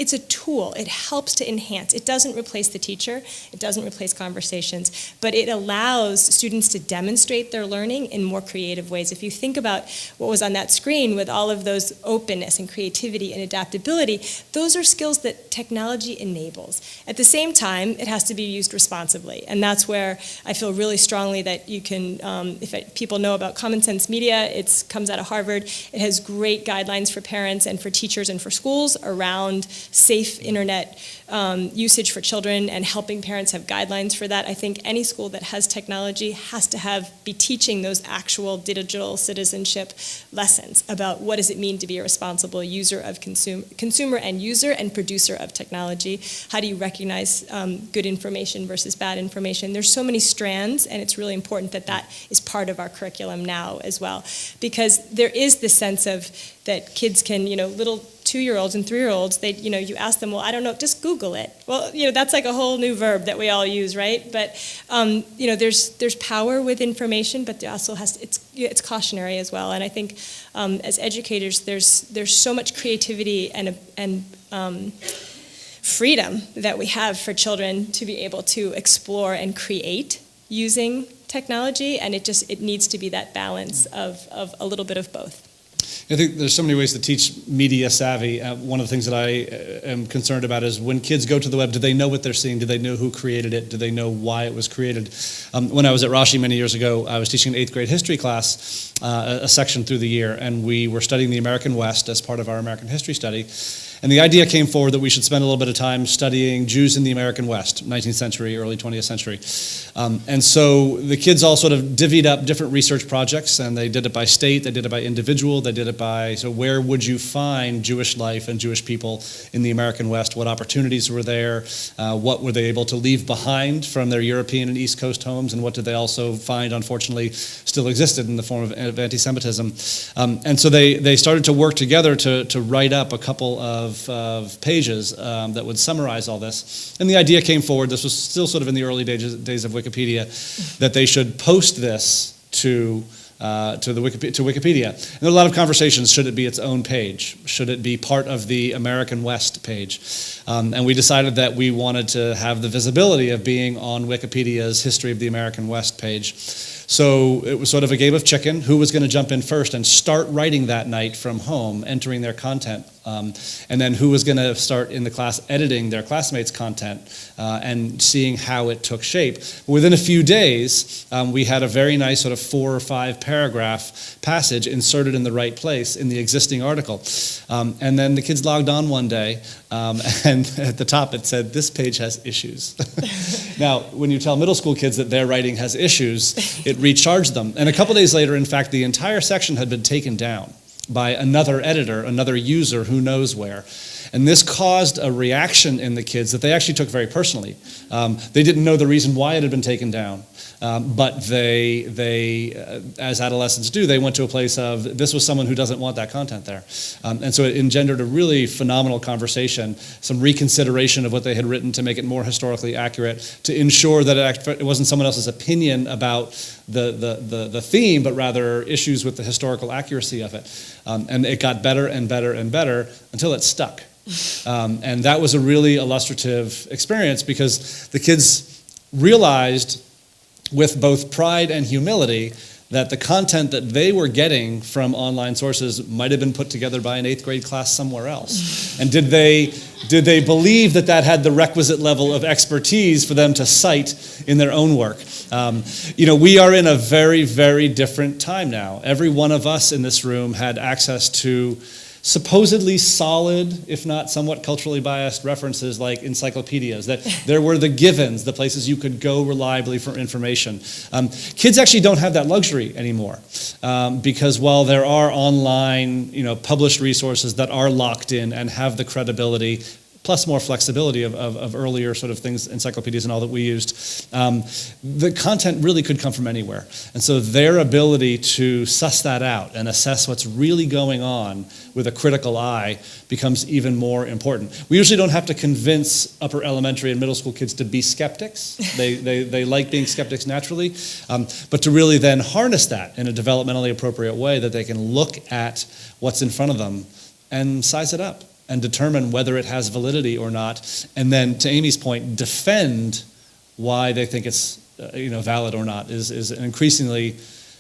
It's a tool. It helps to enhance. It doesn't replace the teacher. It doesn't replace conversations, but it allows students to demonstrate their learning in more creative ways. If you think about what was on that screen with all of those openness and creativity and adaptability, those are skills that technology enables. At the same time, it has to be used responsibly, and that's where I feel really strongly that you can, people know about Common Sense Media, it comes out of Harvard. It has great guidelines for parents and for teachers and for schools around safe internet usage for children and helping parents have guidelines for that. I think any school that has technology has to be teaching those actual digital citizenship lessons about what does it mean to be a responsible user of consumer and user and producer of technology. How do you recognize good information versus bad information? There's so many strands, and it's really important that that is part of our curriculum now as well, because there is this sense of that kids can, little 2-year-olds and 3-year-olds, you ask them, well, I don't know, just Google it. Well, that's like a whole new verb that we all use, right? But, there's power with information, but there also it's cautionary as well. And I think as educators, there's so much creativity and freedom that we have for children to be able to explore and create using technology, and it needs to be that balance of a little bit of both. I think there's so many ways to teach media savvy. One of the things that I am concerned about is when kids go to the web, do they know what they're seeing? Do they know who created it? Do they know why it was created? When I was at Rashi many years ago, I was teaching an 8th grade history class, a section through the year, and we were studying the American West as part of our American history study. And the idea came forward that we should spend a little bit of time studying Jews in the American West, 19th century, early 20th century. And so the kids all sort of divvied up different research projects, and they did it by state, they did it by individual, they did it by, so where would you find Jewish life and Jewish people in the American West? What opportunities were there? What were they able to leave behind from their European and East Coast homes? And what did they also find, unfortunately, still existed in the form of anti-Semitism? And so they started to work together to write up a couple of pages that would summarize all this. And the idea came forward, this was still sort of in the early days of Wikipedia, that they should post this to Wikipedia. And there are a lot of conversations, should it be its own page? Should it be part of the American West page? And we decided that we wanted to have the visibility of being on Wikipedia's History of the American West page. So it was sort of a game of chicken, who was going to jump in first and start writing that night from home, entering their content, and then who was going to start in the class editing their classmates' content and seeing how it took shape. Within a few days, we had a very nice sort of 4 or 5 paragraph passage inserted in the right place in the existing article. And then the kids logged on one day, and at the top it said, "This page has issues." Now, when you tell middle school kids that their writing has issues, it recharged them. And a couple days later, in fact, the entire section had been taken down by another editor, another user, who knows where. And this caused a reaction in the kids that they actually took very personally. They didn't know the reason why it had been taken down, but they, as adolescents do, they went to a place of, this was someone who doesn't want that content there. And so it engendered a really phenomenal conversation, some reconsideration of what they had written to make it more historically accurate, to ensure that it wasn't someone else's opinion about the theme, but rather issues with the historical accuracy of it. And it got better and better and better until it stuck. And that was a really illustrative experience, because the kids realized with both pride and humility that the content that they were getting from online sources might have been put together by an 8th grade class somewhere else. And did they believe that that had the requisite level of expertise for them to cite in their own work? We are in a very, very different time now. Every one of us in this room had access to supposedly solid, if not somewhat culturally biased, references like encyclopedias, that there were the givens, the places you could go reliably for information. Kids actually don't have that luxury anymore, because while there are online, published resources that are locked in and have the credibility, plus more flexibility of earlier sort of things, encyclopedias and all that we used, the content really could come from anywhere. And so their ability to suss that out and assess what's really going on with a critical eye becomes even more important. We usually don't have to convince upper elementary and middle school kids to be skeptics. They like being skeptics naturally, but to really then harness that in a developmentally appropriate way, that they can look at what's in front of them and size it up and determine whether it has validity or not, and then, to Amy's point, defend why they think it's valid or not is an increasingly,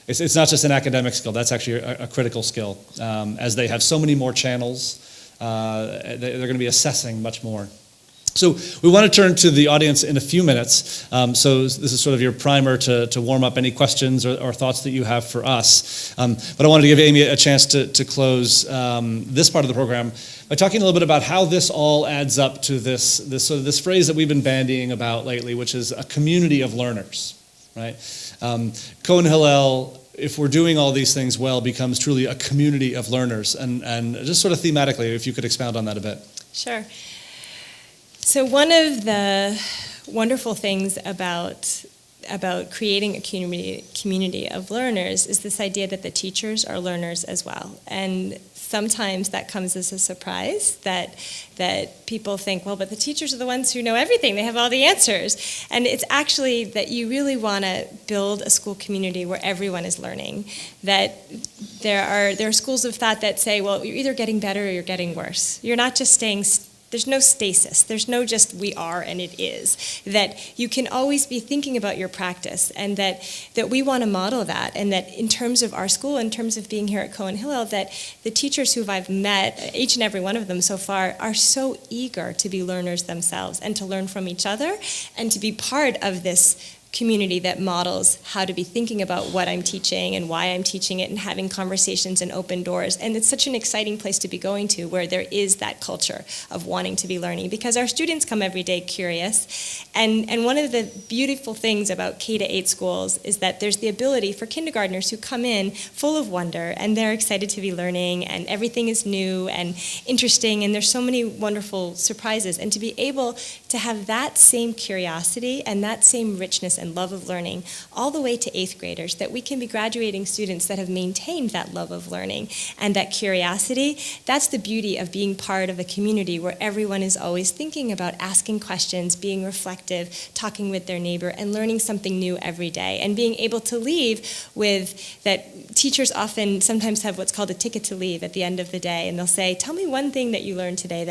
it's not just an academic skill, that's actually a critical skill. As they have so many more channels, they're going to be assessing much more. So we want to turn to the audience in a few minutes. So this is sort of your primer to warm up any questions or thoughts that you have for us. But I wanted to give Amy a chance to close this part of the program by talking a little bit about how this all adds up to this phrase that we've been bandying about lately, which is a community of learners, right? Cohen Hillel, if we're doing all these things well, becomes truly a community of learners. And just sort of thematically, if you could expound on that a bit. Sure. So one of the wonderful things about creating a community of learners is this idea that the teachers are learners as well. And sometimes that comes as a surprise, that people think, well, but the teachers are the ones who know everything, they have all the answers. And it's actually that you really want to build a school community where everyone is learning. That there are schools of thought that say, well, you're either getting better or you're getting worse. You're not just staying there's no stasis. There's no just we are and it is. That you can always be thinking about your practice, and that we want to model that, and that in terms of our school, in terms of being here at Cohen Hillel, that the teachers who I've met, each and every one of them so far, are so eager to be learners themselves and to learn from each other and to be part of this community that models how to be thinking about what I'm teaching and why I'm teaching it, and having conversations and open doors. And it's such an exciting place to be going to, where there is that culture of wanting to be learning, because our students come every day curious. And one of the beautiful things about K-8 schools is that there's the ability for kindergartners who come in full of wonder, and they're excited to be learning, and everything is new and interesting, and there's so many wonderful surprises. And to be able to have that same curiosity and that same richness and love of learning all the way to 8th graders, that we can be graduating students that have maintained that love of learning and that curiosity. That's the beauty of being part of a community where everyone is always thinking about asking questions, being reflective, talking with their neighbor, and learning something new every day, and being able to leave with that. Teachers often sometimes have what's called a ticket to leave at the end of the day, and they'll say, tell me one thing that you learned today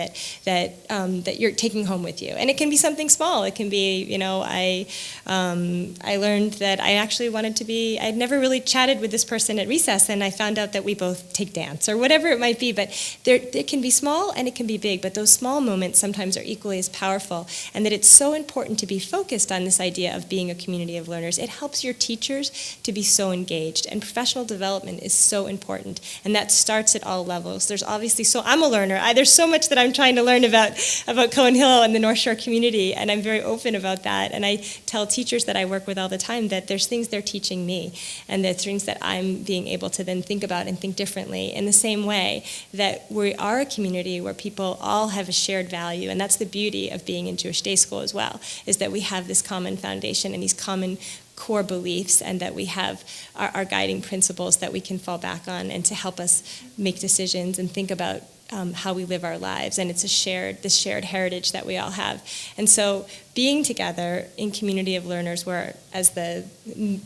that you're taking home with you. And it can be something small. It can be, I learned that I actually wanted to be, I'd never really chatted with this person at recess, and I found out that we both take dance, or whatever it might be, but it can be small and it can be big, but those small moments sometimes are equally as powerful, and that it's so important to be focused on this idea of being a community of learners. It helps your teachers to be so engaged, and professional development is so important, and that starts at all levels. There's obviously, so I'm a learner. There's so much that I'm trying to learn about Cohen Hillel and the North Shore community, and I'm very open about that, and I tell teachers that I work with all the time that there's things they're teaching me, and there's things that I'm being able to then think about and think differently in the same way that we are a community where people all have a shared value, and that's the beauty of being in Jewish day school as well, is that we have this common foundation and these common core beliefs, and that we have our guiding principles that we can fall back on and to help us make decisions and think about how we live our lives, and it's this shared heritage that we all have. And so being together in community of learners, where as the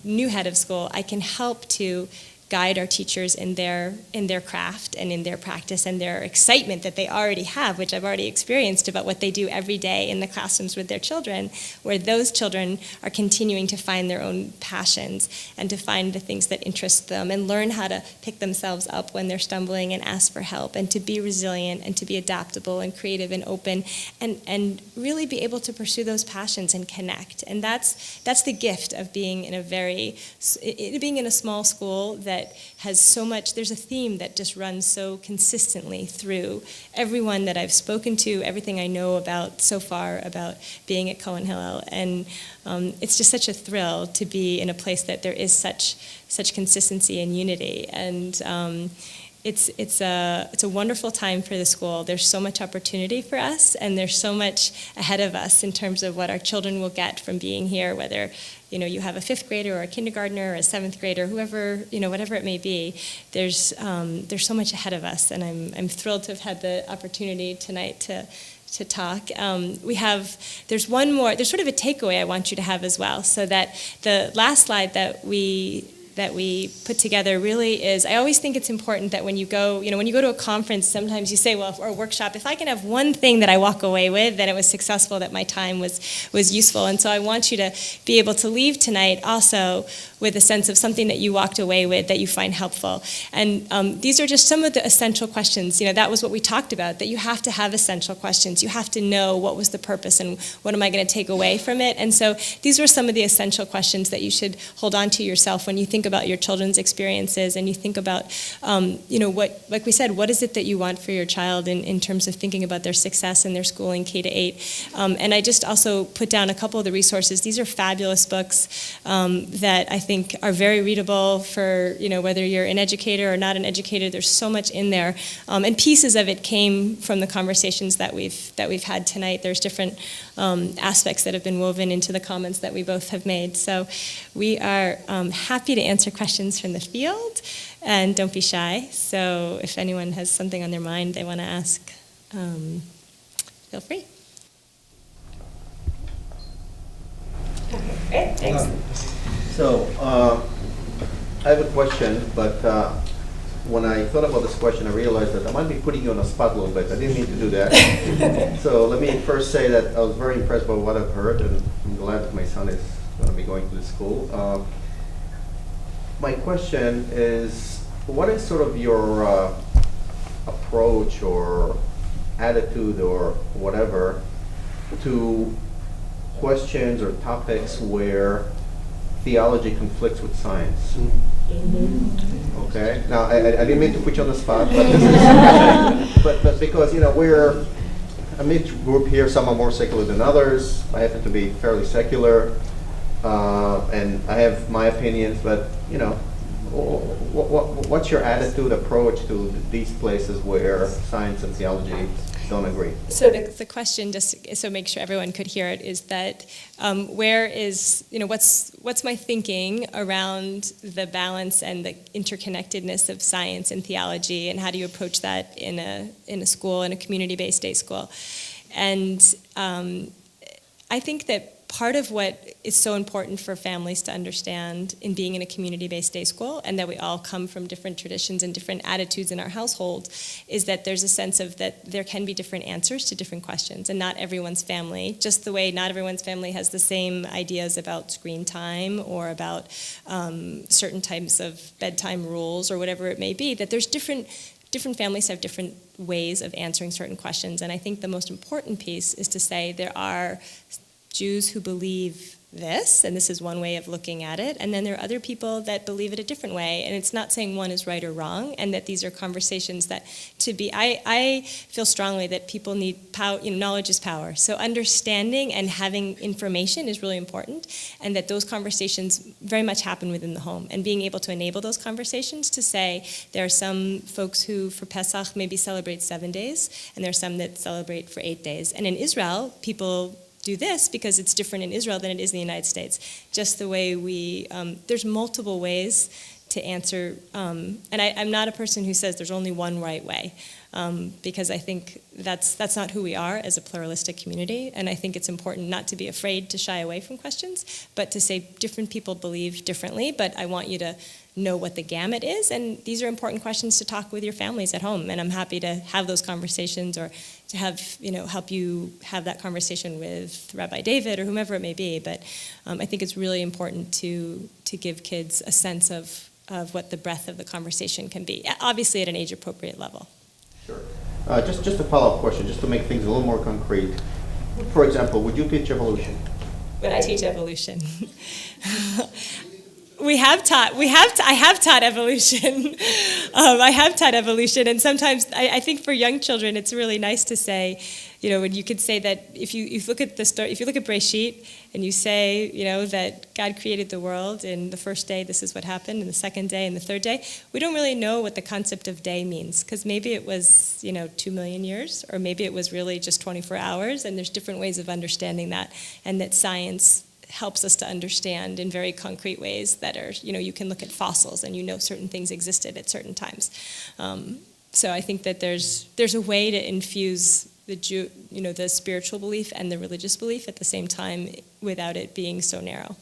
new head of school, I can help to guide our teachers in their craft and in their practice and their excitement that they already have, which I've already experienced, about what they do every day in the classrooms with their children, where those children are continuing to find their own passions and to find the things that interest them and learn how to pick themselves up when they're stumbling and ask for help, and to be resilient and to be adaptable and creative and open, and really be able to pursue those passions and connect. And that's the gift of being in a small school that has so much. There's a theme that just runs so consistently through everyone that I've spoken to, everything I know about so far about being at Cohen Hillel, and it's just such a thrill to be in a place that there is such consistency and unity, and it's a wonderful time for the school. There's so much opportunity for us, and there's so much ahead of us in terms of what our children will get from being here, whether you have a fifth grader or a kindergartner or a seventh grader, whoever, whatever it may be. There's so much ahead of us, and I'm thrilled to have had the opportunity tonight to talk. There's one more, there's sort of a takeaway I want you to have as well, so that the last slide that we put together really is, I always think it's important that when you go to a conference, sometimes you say, well, or a workshop, if I can have one thing that I walk away with, then it was successful, that my time was useful. And so I want you to be able to leave tonight also with a sense of something that you walked away with that you find helpful. And these are just some of the essential questions. That was what we talked about, that you have to have essential questions. You have to know what was the purpose and what am I going to take away from it. And so these were some of the essential questions that you should hold on to yourself when you think about your children's experiences, and you think about, what, like we said, what is it that you want for your child in terms of thinking about their success in their schooling, K-8. And I just also put down a couple of the resources. These are fabulous books that I think are very readable for, whether you're an educator or not an educator. There's so much in there. And pieces of it came from the conversations that we've had tonight. There's different aspects that have been woven into the comments that we both have made. So we are happy to answer questions from the field, and don't be shy. So if anyone has something on their mind they want to ask, feel free. Great, thanks. So I have a question, but when I thought about this question, I realized that I might be putting you on the spot a little bit. I didn't mean to do that. So let me first say that I was very impressed by what I've heard, and I'm glad that my son is going to be going to the school. My question is, what is sort of your approach or attitude or whatever to questions or topics where theology conflicts with science? Mm-hmm. Okay. Now, I didn't mean to put you on the spot, but this is but because we're a mixed group here. Some are more secular than others. I happen to be fairly secular, and I have my opinions. But what's your attitude, approach to these places where science and theology don't agree? So the question, just so make sure everyone could hear it, is that where is, what's my thinking around the balance and the interconnectedness of science and theology, and how do you approach that in a school, in a community-based day school? And I think that part of what is so important for families to understand in being in a community-based day school, and that we all come from different traditions and different attitudes in our household, is that there's a sense of that there can be different answers to different questions, and not everyone's family, just the way not everyone's family has the same ideas about screen time or about certain types of bedtime rules or whatever it may be, that there's different families have different ways of answering certain questions. And I think the most important piece is to say there are Jews who believe this, and this is one way of looking at it, and then there are other people that believe it a different way, and it's not saying one is right or wrong, and that these are conversations that I feel strongly that people need power, knowledge is power, so understanding and having information is really important, and that those conversations very much happen within the home, and being able to enable those conversations to say there are some folks who for Pesach maybe celebrate 7 days, and there are some that celebrate for 8 days, and in Israel, people do this because it's different in Israel than it is in the United States. Just the way there's multiple ways to answer, and I'm not a person who says there's only one right way, because I think that's not who we are as a pluralistic community, and I think it's important not to be afraid to shy away from questions, but to say different people believe differently, but I want you to know what the gamut is, and these are important questions to talk with your families at home, and I'm happy to have those conversations or to have, help you have that conversation with Rabbi David or whomever it may be, but I think it's really important to give kids a sense of what the breadth of the conversation can be, obviously at an age-appropriate level. Sure. Just a follow-up question, just to make things a little more concrete. For example, would you teach evolution? When I teach evolution. I have taught evolution. I have taught evolution, and sometimes I think for young children, it's really nice to say, when you could say that if you look at the story, if you look at Breshit, and you say, that God created the world, and the first day this is what happened, and the second day, and the third day, we don't really know what the concept of day means, because maybe it was 2 million years, or maybe it was really just 24 hours, and there's different ways of understanding that, and that science helps us to understand in very concrete ways that are, you can look at fossils and certain things existed at certain times. So I think that there's a way to infuse the spiritual belief and the religious belief at the same time without it being so narrow.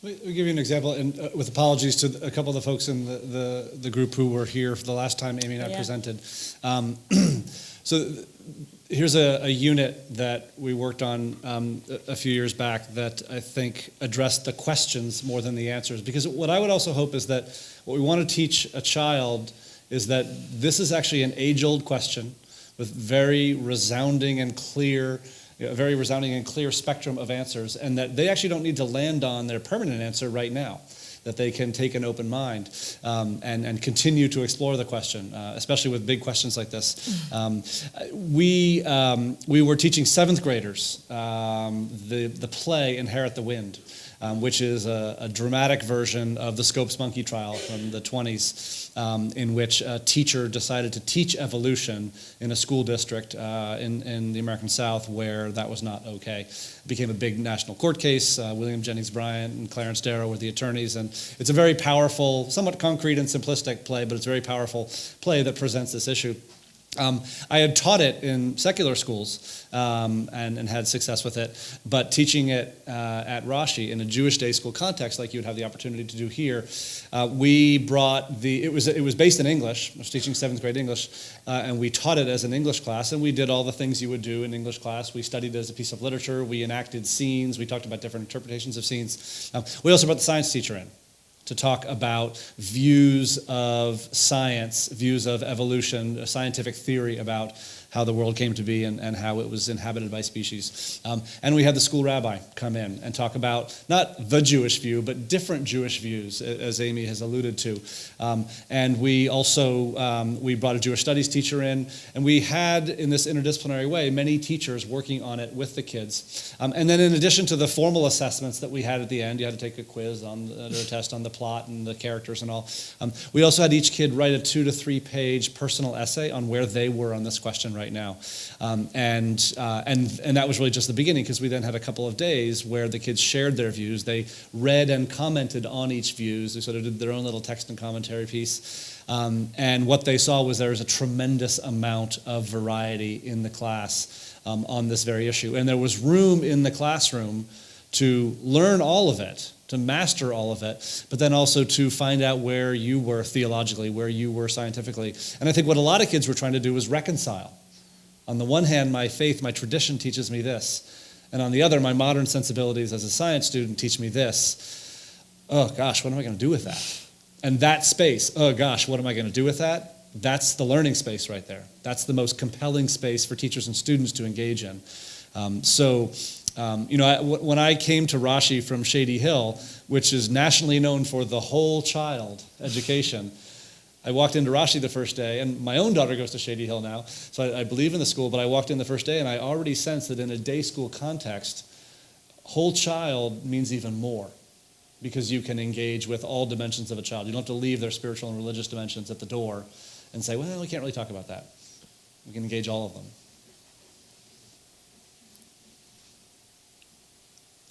Let me give you an example, and with apologies to a couple of the folks in the group who were here for the last time Amy and I presented. So here's a unit that we worked on a few years back that I think addressed the questions more than the answers. Because what I would also hope is that what we want to teach a child is that this is actually an age-old question with very resounding and clear spectrum of answers, and that they actually don't need to land on their permanent answer right now. That they can take an open mind and continue to explore the question, especially with big questions like this. We were teaching 7th graders the play Inherit the Wind, which is a dramatic version of the Scopes monkey trial from the 20s, in which a teacher decided to teach evolution in a school district in the American South where that was not okay. It became a big national court case. William Jennings Bryan and Clarence Darrow were the attorneys, and it's a very powerful, somewhat concrete and simplistic play, but it's a very powerful play that presents this issue. I had taught it in secular schools and had success with it, but teaching it at Rashi in a Jewish day school context, like you would have the opportunity to do here, we brought it was based in English. I was teaching 7th grade English, and we taught it as an English class, and we did all the things you would do in English class. We studied it as a piece of literature. We enacted scenes. We talked about different interpretations of scenes. We also brought the science teacher in to talk about views of science, views of evolution, a scientific theory about how the world came to be and how it was inhabited by species. And we had the school rabbi come in and talk about not the Jewish view, but different Jewish views, as Amy has alluded to. And we also, we brought a Jewish studies teacher in, and we had, in this interdisciplinary way, many teachers working on it with the kids. And then in addition to the formal assessments that we had at the end, you had to take a quiz or a test on the plot and the characters and all. We also had each kid write a 2 to 3 page personal essay on where they were on this question right now. And that was really just the beginning, because we then had a couple of days where the kids shared their views. They read and commented on each views. They sort of did their own little text and commentary piece. And what they saw was there was a tremendous amount of variety in the class. on this very issue. And there was room in the classroom to learn all of it, to master all of it, but then also to find out where you were theologically, where you were scientifically. And I think what a lot of kids were trying to do was reconcile. On the one hand, my faith, my tradition teaches me this. And on the other, my modern sensibilities as a science student teach me this. Oh gosh, what am I going to do with that? And that space, oh gosh, what am I going to do with that? That's the learning space right there. That's the most compelling space for teachers and students to engage in. When I came to Rashi from Shady Hill, which is nationally known for the whole child education, I walked into Rashi the first day, and my own daughter goes to Shady Hill now, so I believe in the school, but I walked in the first day and I already sensed that in a day school context, whole child means even more, because you can engage with all dimensions of a child. You don't have to leave their spiritual and religious dimensions at the door and say, well, we can't really talk about that. We can engage all of them.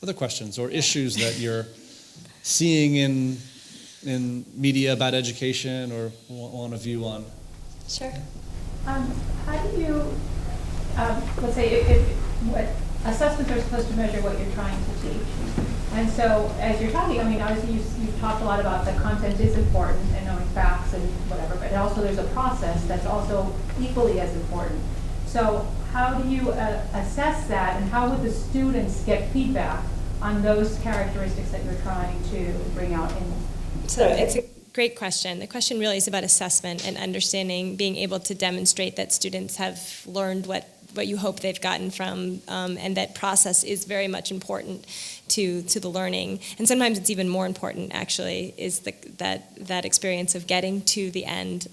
Other questions or issues that you're seeing in media about education or want a view on? Sure. How do you, let's say, if what assessments are supposed to measure what you're trying to teach. And so as you're talking, I mean, obviously you've talked a lot about the content is important and knowing facts and whatever, but also there's a process that's also equally as important. So how do you assess that, and how would the students get feedback on those characteristics that you're trying to bring out in? So it's a great question. The question really is about assessment and understanding, being able to demonstrate that students have learned what you hope they've gotten from, and that process is very much important to the learning. And sometimes it's even more important, actually, is that experience of getting to the end.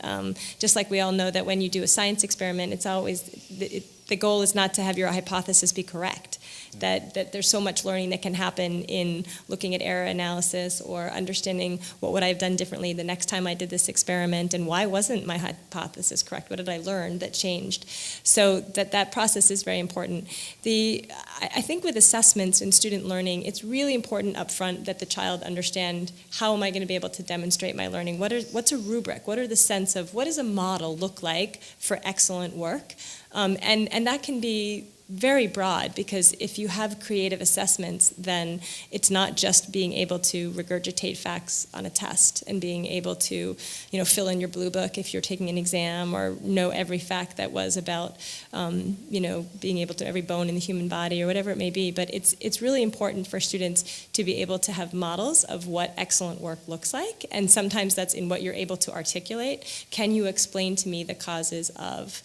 Just like we all know that when you do a science experiment, it's always, the goal is not to have your hypothesis be correct. That there's so much learning that can happen in looking at error analysis or understanding what would I have done differently the next time I did this experiment, and why wasn't my hypothesis correct? What did I learn that changed? So that process is very important. I think with assessments and student learning, it's really important up front that the child understand, how am I going to be able to demonstrate my learning? What's a rubric? What are the sense of, what does a model look like for excellent work? And that can be very broad, because if you have creative assessments, then it's not just being able to regurgitate facts on a test and being able to, fill in your blue book if you're taking an exam, or know every fact that was about, being able to every bone in the human body or whatever it may be. But it's really important for students to be able to have models of what excellent work looks like, and sometimes that's in what you're able to articulate. Can you explain to me the causes of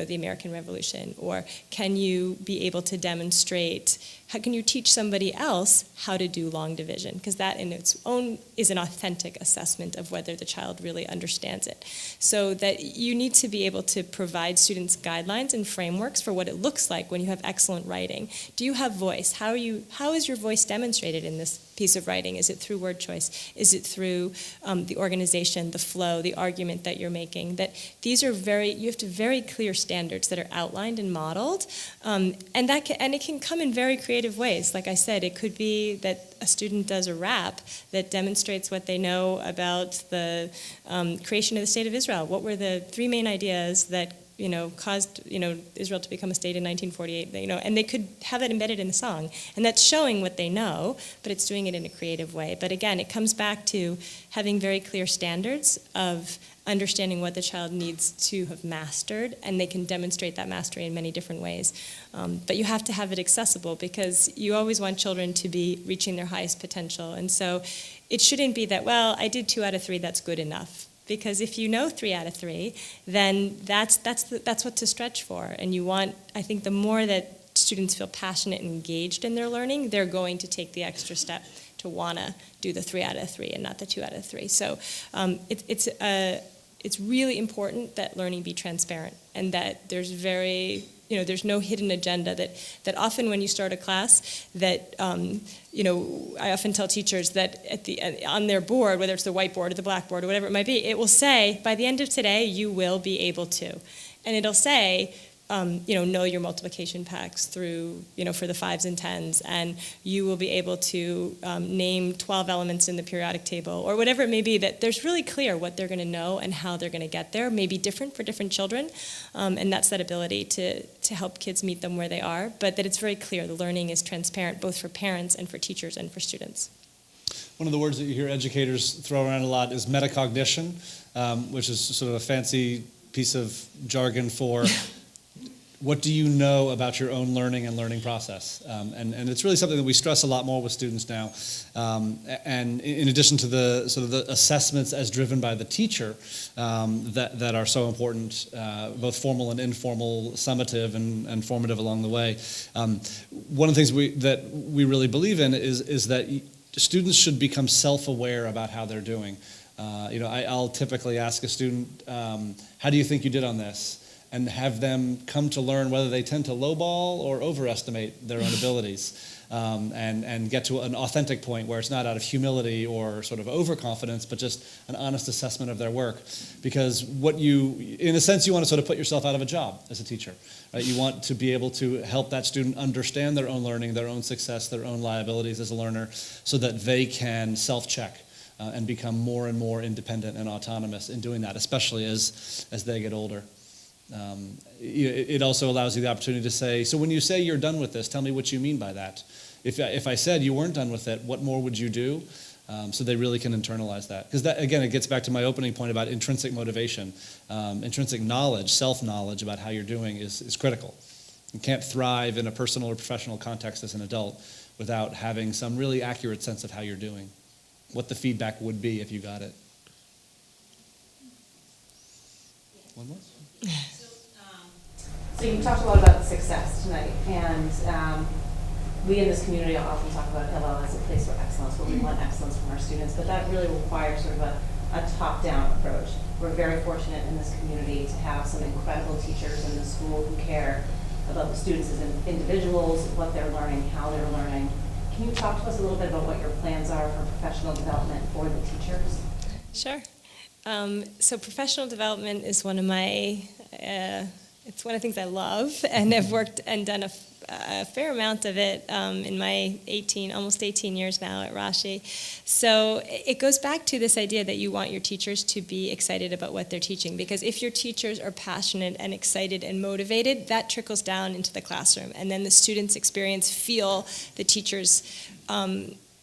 the American Revolution? Or can you be able to demonstrate, how can you teach somebody else how to do long division? Because that in its own is an authentic assessment of whether the child really understands it. So that you need to be able to provide students guidelines and frameworks for what it looks like when you have excellent writing. Do you have voice? How is your voice demonstrated in this piece of writing? Is it through word choice? Is it through the organization, the flow, the argument that you're making? That these are you have to very clear standards that are outlined and modeled, and it can come in very creative ways. Like I said, it could be that a student does a rap that demonstrates what they know about the creation of the State of Israel. What were the three main ideas that caused Israel to become a state in 1948? And they could have that embedded in the song, and that's showing what they know, but it's doing it in a creative way. But again, it comes back to having very clear standards of understanding what the child needs to have mastered, and they can demonstrate that mastery in many different ways. But you have to have it accessible, because you always want children to be reaching their highest potential. And so it shouldn't be that, well, I did 2 out of 3, that's good enough. Because if you know 3 out of 3, then that's what to stretch for. And you want, I think, the more that students feel passionate and engaged in their learning, they're going to take the extra step to want to do the 3 out of 3 and not the 2 out of 3. So it's really important that learning be transparent, and that there's no hidden agenda. That often when you start a class, that I often tell teachers that on their board, whether it's the whiteboard or the blackboard or whatever it might be, it will say, by the end of today, you will be able to, and it'll say, know your multiplication packs through, for the 5s and 10s, and you will be able to name 12 elements in the periodic table, or whatever it may be, that there's really clear what they're going to know and how they're going to get there, may be different for different children, and that's that ability to help kids meet them where they are, but that it's very clear the learning is transparent both for parents and for teachers and for students. One of the words that you hear educators throw around a lot is metacognition, which is sort of a fancy piece of jargon for what do you know about your own learning and learning process? And it's really something that we stress a lot more with students now. And in addition to the sort of the assessments as driven by the teacher that are so important, both formal and informal, summative and formative along the way. One of the things that we really believe in is that students should become self-aware about how they're doing. I'll typically ask a student, how do you think you did on this? And have them come to learn whether they tend to lowball or overestimate their own abilities, and get to an authentic point where it's not out of humility or sort of overconfidence, but just an honest assessment of their work. Because in a sense, you want to sort of put yourself out of a job as a teacher, right? You want to be able to help that student understand their own learning, their own success, their own liabilities as a learner, so that they can self-check and become more and more independent and autonomous in doing that, especially as they get older. It also allows you the opportunity to say, so when you say you're done with this, tell me what you mean by that. If I said you weren't done with it, what more would you do? So they really can internalize that. Because that, again, it gets back to my opening point about intrinsic motivation. Intrinsic knowledge, self-knowledge about how you're doing is critical. You can't thrive in a personal or professional context as an adult without having some really accurate sense of how you're doing, what the feedback would be if you got it. One more? So you talked a lot about success tonight, and we in this community often talk about Hillel as a place for excellence, where we want excellence from our students, but that really requires sort of a top-down approach. We're very fortunate in this community to have some incredible teachers in the school who care about the students as individuals, what they're learning, how they're learning. Can you talk to us a little bit about what your plans are for professional development for the teachers? Sure. So professional development is one of my, it's one of the things I love, and I've worked and done a fair amount of it in my almost 18 years now at Rashi. So it goes back to this idea that you want your teachers to be excited about what they're teaching, because if your teachers are passionate and excited and motivated, that trickles down into the classroom, and then the students feel the teachers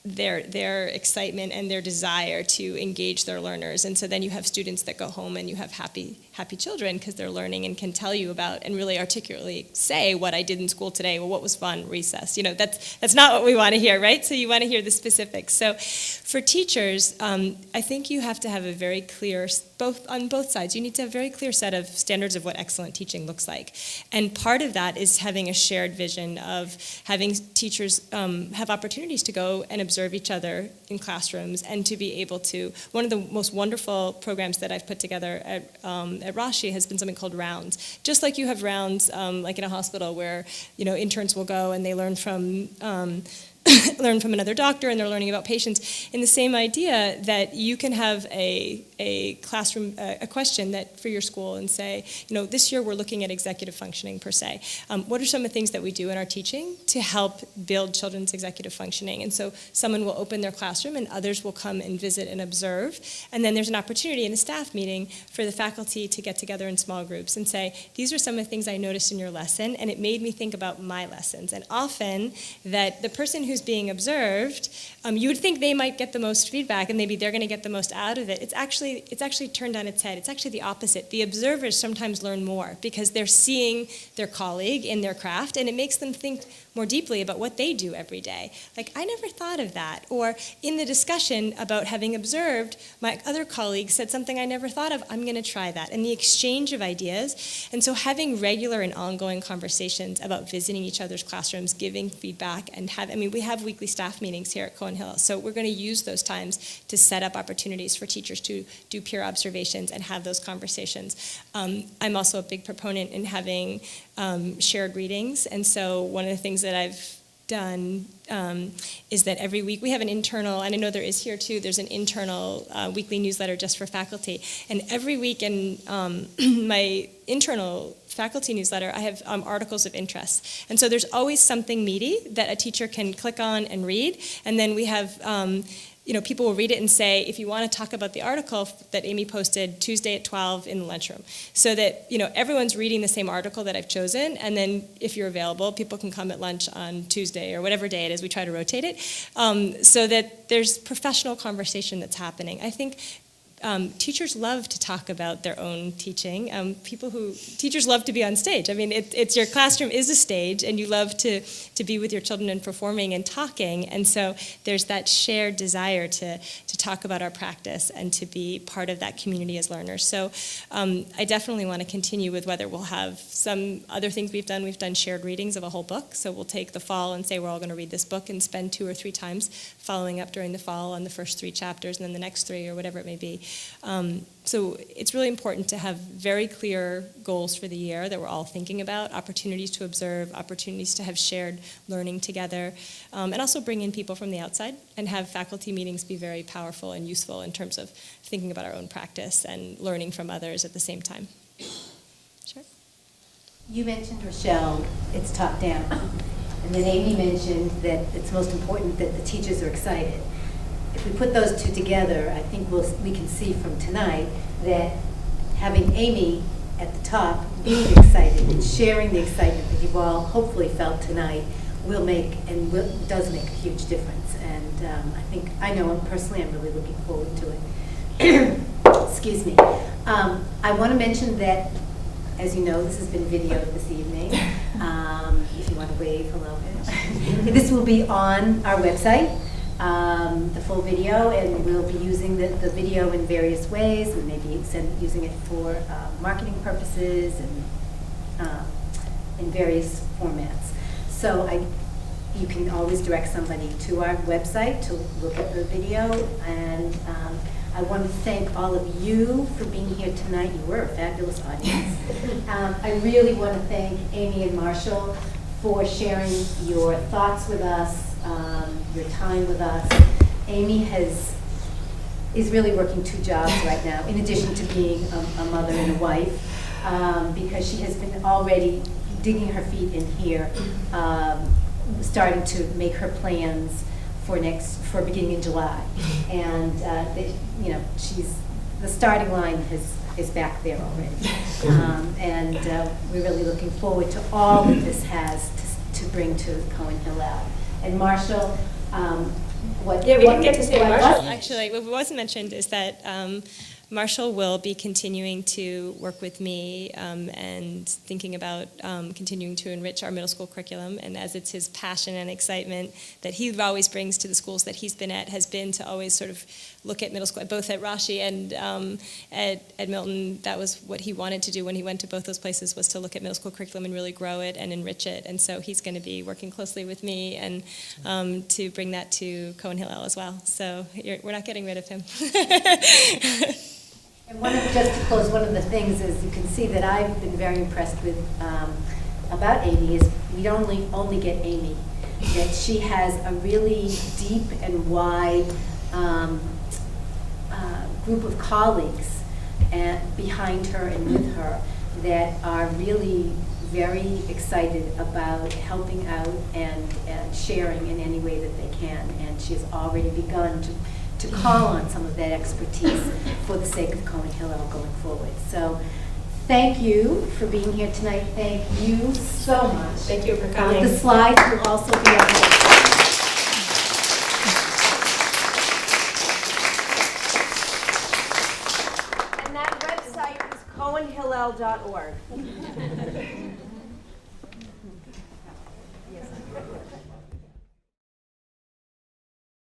their excitement and their desire to engage their learners. And so then you have students that go home and you have happy children because they're learning and can tell you about and really articulately say what I did in school today, or what was fun, recess. That's not what we want to hear, right? So you want to hear the specifics. So for teachers, I think you have to have a very clear, on both sides, you need to have a very clear set of standards of what excellent teaching looks like. And part of that is having a shared vision of having teachers have opportunities to go and observe each other in classrooms, and to be able to, one of the most wonderful programs that I've put together at Rashi has been something called rounds. Just like you have rounds like in a hospital where interns will go and they learn from another doctor, and they're learning about patients, in the same idea that you can have a classroom, a question that for your school, and say, this year we're looking at executive functioning per se. What are some of the things that we do in our teaching to help build children's executive functioning? And so someone will open their classroom and others will come and visit and observe. And then there's an opportunity in a staff meeting for the faculty to get together in small groups and say, these are some of the things I noticed in your lesson, and it made me think about my lessons. And often that the person who's being observed, you would think they might get the most feedback and maybe they're going to get the most out of it. It's actually turned on its head. It's actually the opposite. The observers sometimes learn more because they're seeing their colleague in their craft, and it makes them think more deeply about what they do every day. Like, I never thought of that. Or in the discussion about having observed, my other colleague said something I never thought of. I'm going to try that. And the exchange of ideas. And so having regular and ongoing conversations about visiting each other's classrooms, giving feedback, and we have weekly staff meetings here at Cohen Hillel. So we're going to use those times to set up opportunities for teachers to do peer observations and have those conversations. I'm also a big proponent in having shared readings. And so one of the things that I've done is that every week we have an internal, and I know there is here too, there's an internal weekly newsletter just for faculty. And every week in my internal faculty newsletter, I have articles of interest. And so there's always something meaty that a teacher can click on and read. And then we have people will read it and say, if you want to talk about the article that Amy posted Tuesday at 12 in the lunchroom, so that everyone's reading the same article that I've chosen, and then if you're available, people can come at lunch on Tuesday or whatever day it is. We try to rotate it, so that there's professional conversation that's happening. I think teachers love to talk about their own teaching. Teachers love to be on stage. I mean, it's your classroom is a stage, and you love to be with your children and performing and talking. And so there's that shared desire to talk about our practice and to be part of that community as learners. So I definitely want to continue with whether we'll have some other things we've done. We've done shared readings of a whole book. So we'll take the fall and say we're all going to read this book and spend 2 or 3 times following up during the fall on the first 3 chapters and then the next 3 or whatever it may be. So it's really important to have very clear goals for the year that we're all thinking about, opportunities to observe, opportunities to have shared learning together, and also bring in people from the outside and have faculty meetings be very powerful and useful in terms of thinking about our own practice and learning from others at the same time. Sure. You mentioned, Rochelle, it's top down. And then Amy mentioned that it's most important that the teachers are excited. If we put those two together, I think we can see from tonight that having Amy at the top, being excited and sharing the excitement that you've all hopefully felt tonight does make a huge difference. And I know personally I'm really looking forward to it. Excuse me. I want to mention that, as you know, this has been videoed this evening. If you want to wave, hello. This will be on our website. The full video, and we'll be using the video in various ways, and maybe using it for marketing purposes and in various formats. So you can always direct somebody to our website to look at the video, and I want to thank all of you for being here tonight. You were a fabulous audience. I really want to thank Amy and Marshall for sharing your thoughts with us, your time with us. Amy is really working 2 jobs right now, in addition to being a mother and a wife, because she has been already digging her feet in here, starting to make her plans for beginning in July. And the starting line is back there already. And we're really looking forward to all that this has to bring to Cohen Hillel. And Marshall, We didn't get to say Marshall. Actually, what wasn't mentioned is that Marshall will be continuing to work with me and thinking about continuing to enrich our middle school curriculum. And as it's his passion and excitement that he always brings to the schools that he's been at, has been to always sort of look at middle school, both at Rashi and at Milton. That was what he wanted to do when he went to both those places, was to look at middle school curriculum and really grow it and enrich it. And so he's going to be working closely with me and to bring that to Cohen Hillel as well. So we're not getting rid of him. And just to close, one of the things is you can see that I've been very impressed with about Amy is we don't only get Amy, that she has a really deep and wide group of colleagues behind her and with her that are really very excited about helping out and sharing in any way that they can. And she has already begun to call on some of that expertise for the sake of Cohen Hillel going forward. So thank you for being here tonight. Thank you so much. Thank you for coming. The slides will also be on the And that website is cohenhillel.org. Yes.